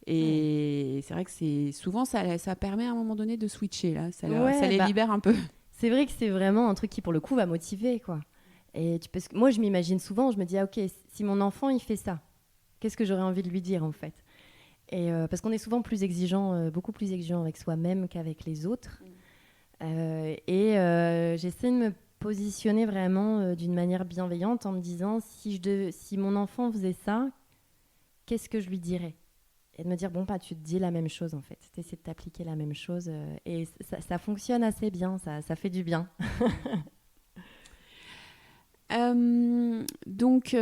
Et c'est vrai que souvent ça permet à un moment donné de switcher, là. Ça les libère un peu. C'est vrai que c'est vraiment un truc qui pour le coup va motiver, quoi. Et parce que moi je m'imagine souvent, je me dis ok, si mon enfant il fait ça, qu'est-ce que j'aurais envie de lui dire en fait? Et parce qu'on est souvent plus exigeant, beaucoup plus exigeant avec soi-même qu'avec les autres. J'essaie de me positionner vraiment d'une manière bienveillante en me disant si mon enfant faisait ça, qu'est-ce que je lui dirais? Et de me dire, tu te dis la même chose en fait. Tu essaies de t'appliquer la même chose. Et ça fonctionne assez bien, ça fait du bien. Donc,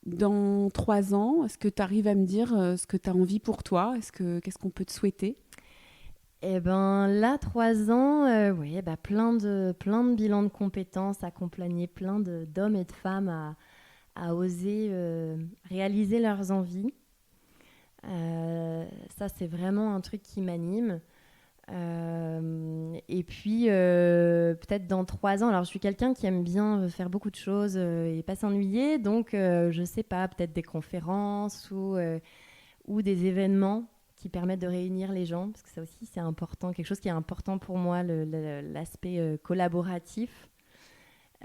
dans 3 ans, est-ce que tu arrives à me dire ce que tu as envie pour toi? Qu'est-ce qu'on peut te souhaiter? Eh ben là, 3 ans, plein de bilans de compétences, accompagner plein d'hommes et de femmes à oser réaliser leurs envies. Ça, c'est vraiment un truc qui m'anime. Et puis, peut-être dans 3 ans, alors je suis quelqu'un qui aime bien faire beaucoup de choses et pas s'ennuyer, donc je sais pas, peut-être des conférences ou des événements qui permettent de réunir les gens, parce que ça aussi c'est important, quelque chose qui est important pour moi, l'aspect collaboratif.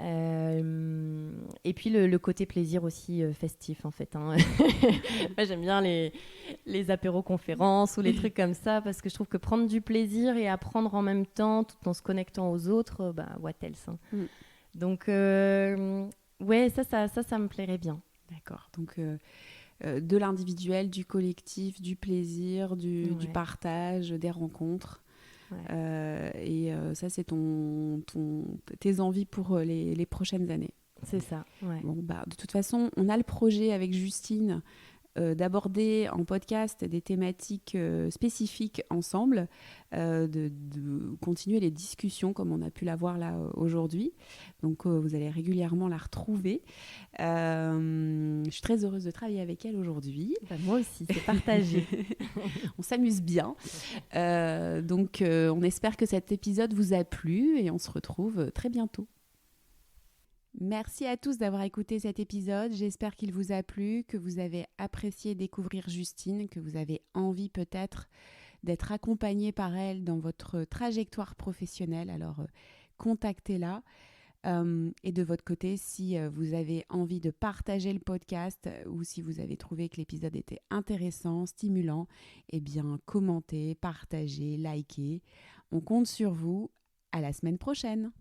Et puis le côté plaisir aussi festif en fait, hein. Moi j'aime bien les apéros-conférences ou les trucs comme ça, parce que je trouve que prendre du plaisir et apprendre en même temps tout en se connectant aux autres, what else, hein. Donc ouais, ça me plairait bien. D'accord, donc de l'individuel, du collectif, du plaisir, du partage, des rencontres. Et ça, c'est tes envies pour les prochaines années. C'est ça, ouais. Bon, de toute façon, on a le projet avec Justine d'aborder en podcast des thématiques spécifiques ensemble, de continuer les discussions comme on a pu l'avoir là aujourd'hui. Donc vous allez régulièrement la retrouver. Je suis très heureuse de travailler avec elle aujourd'hui. Moi aussi, c'est partagé. On s'amuse bien. Donc on espère que cet épisode vous a plu et on se retrouve très bientôt. Merci à tous d'avoir écouté cet épisode. J'espère qu'il vous a plu, que vous avez apprécié découvrir Justine, que vous avez envie peut-être d'être accompagné par elle dans votre trajectoire professionnelle. Alors, contactez-la. Et de votre côté, si vous avez envie de partager le podcast ou si vous avez trouvé que l'épisode était intéressant, stimulant, eh bien, commentez, partagez, likez. On compte sur vous. À la semaine prochaine.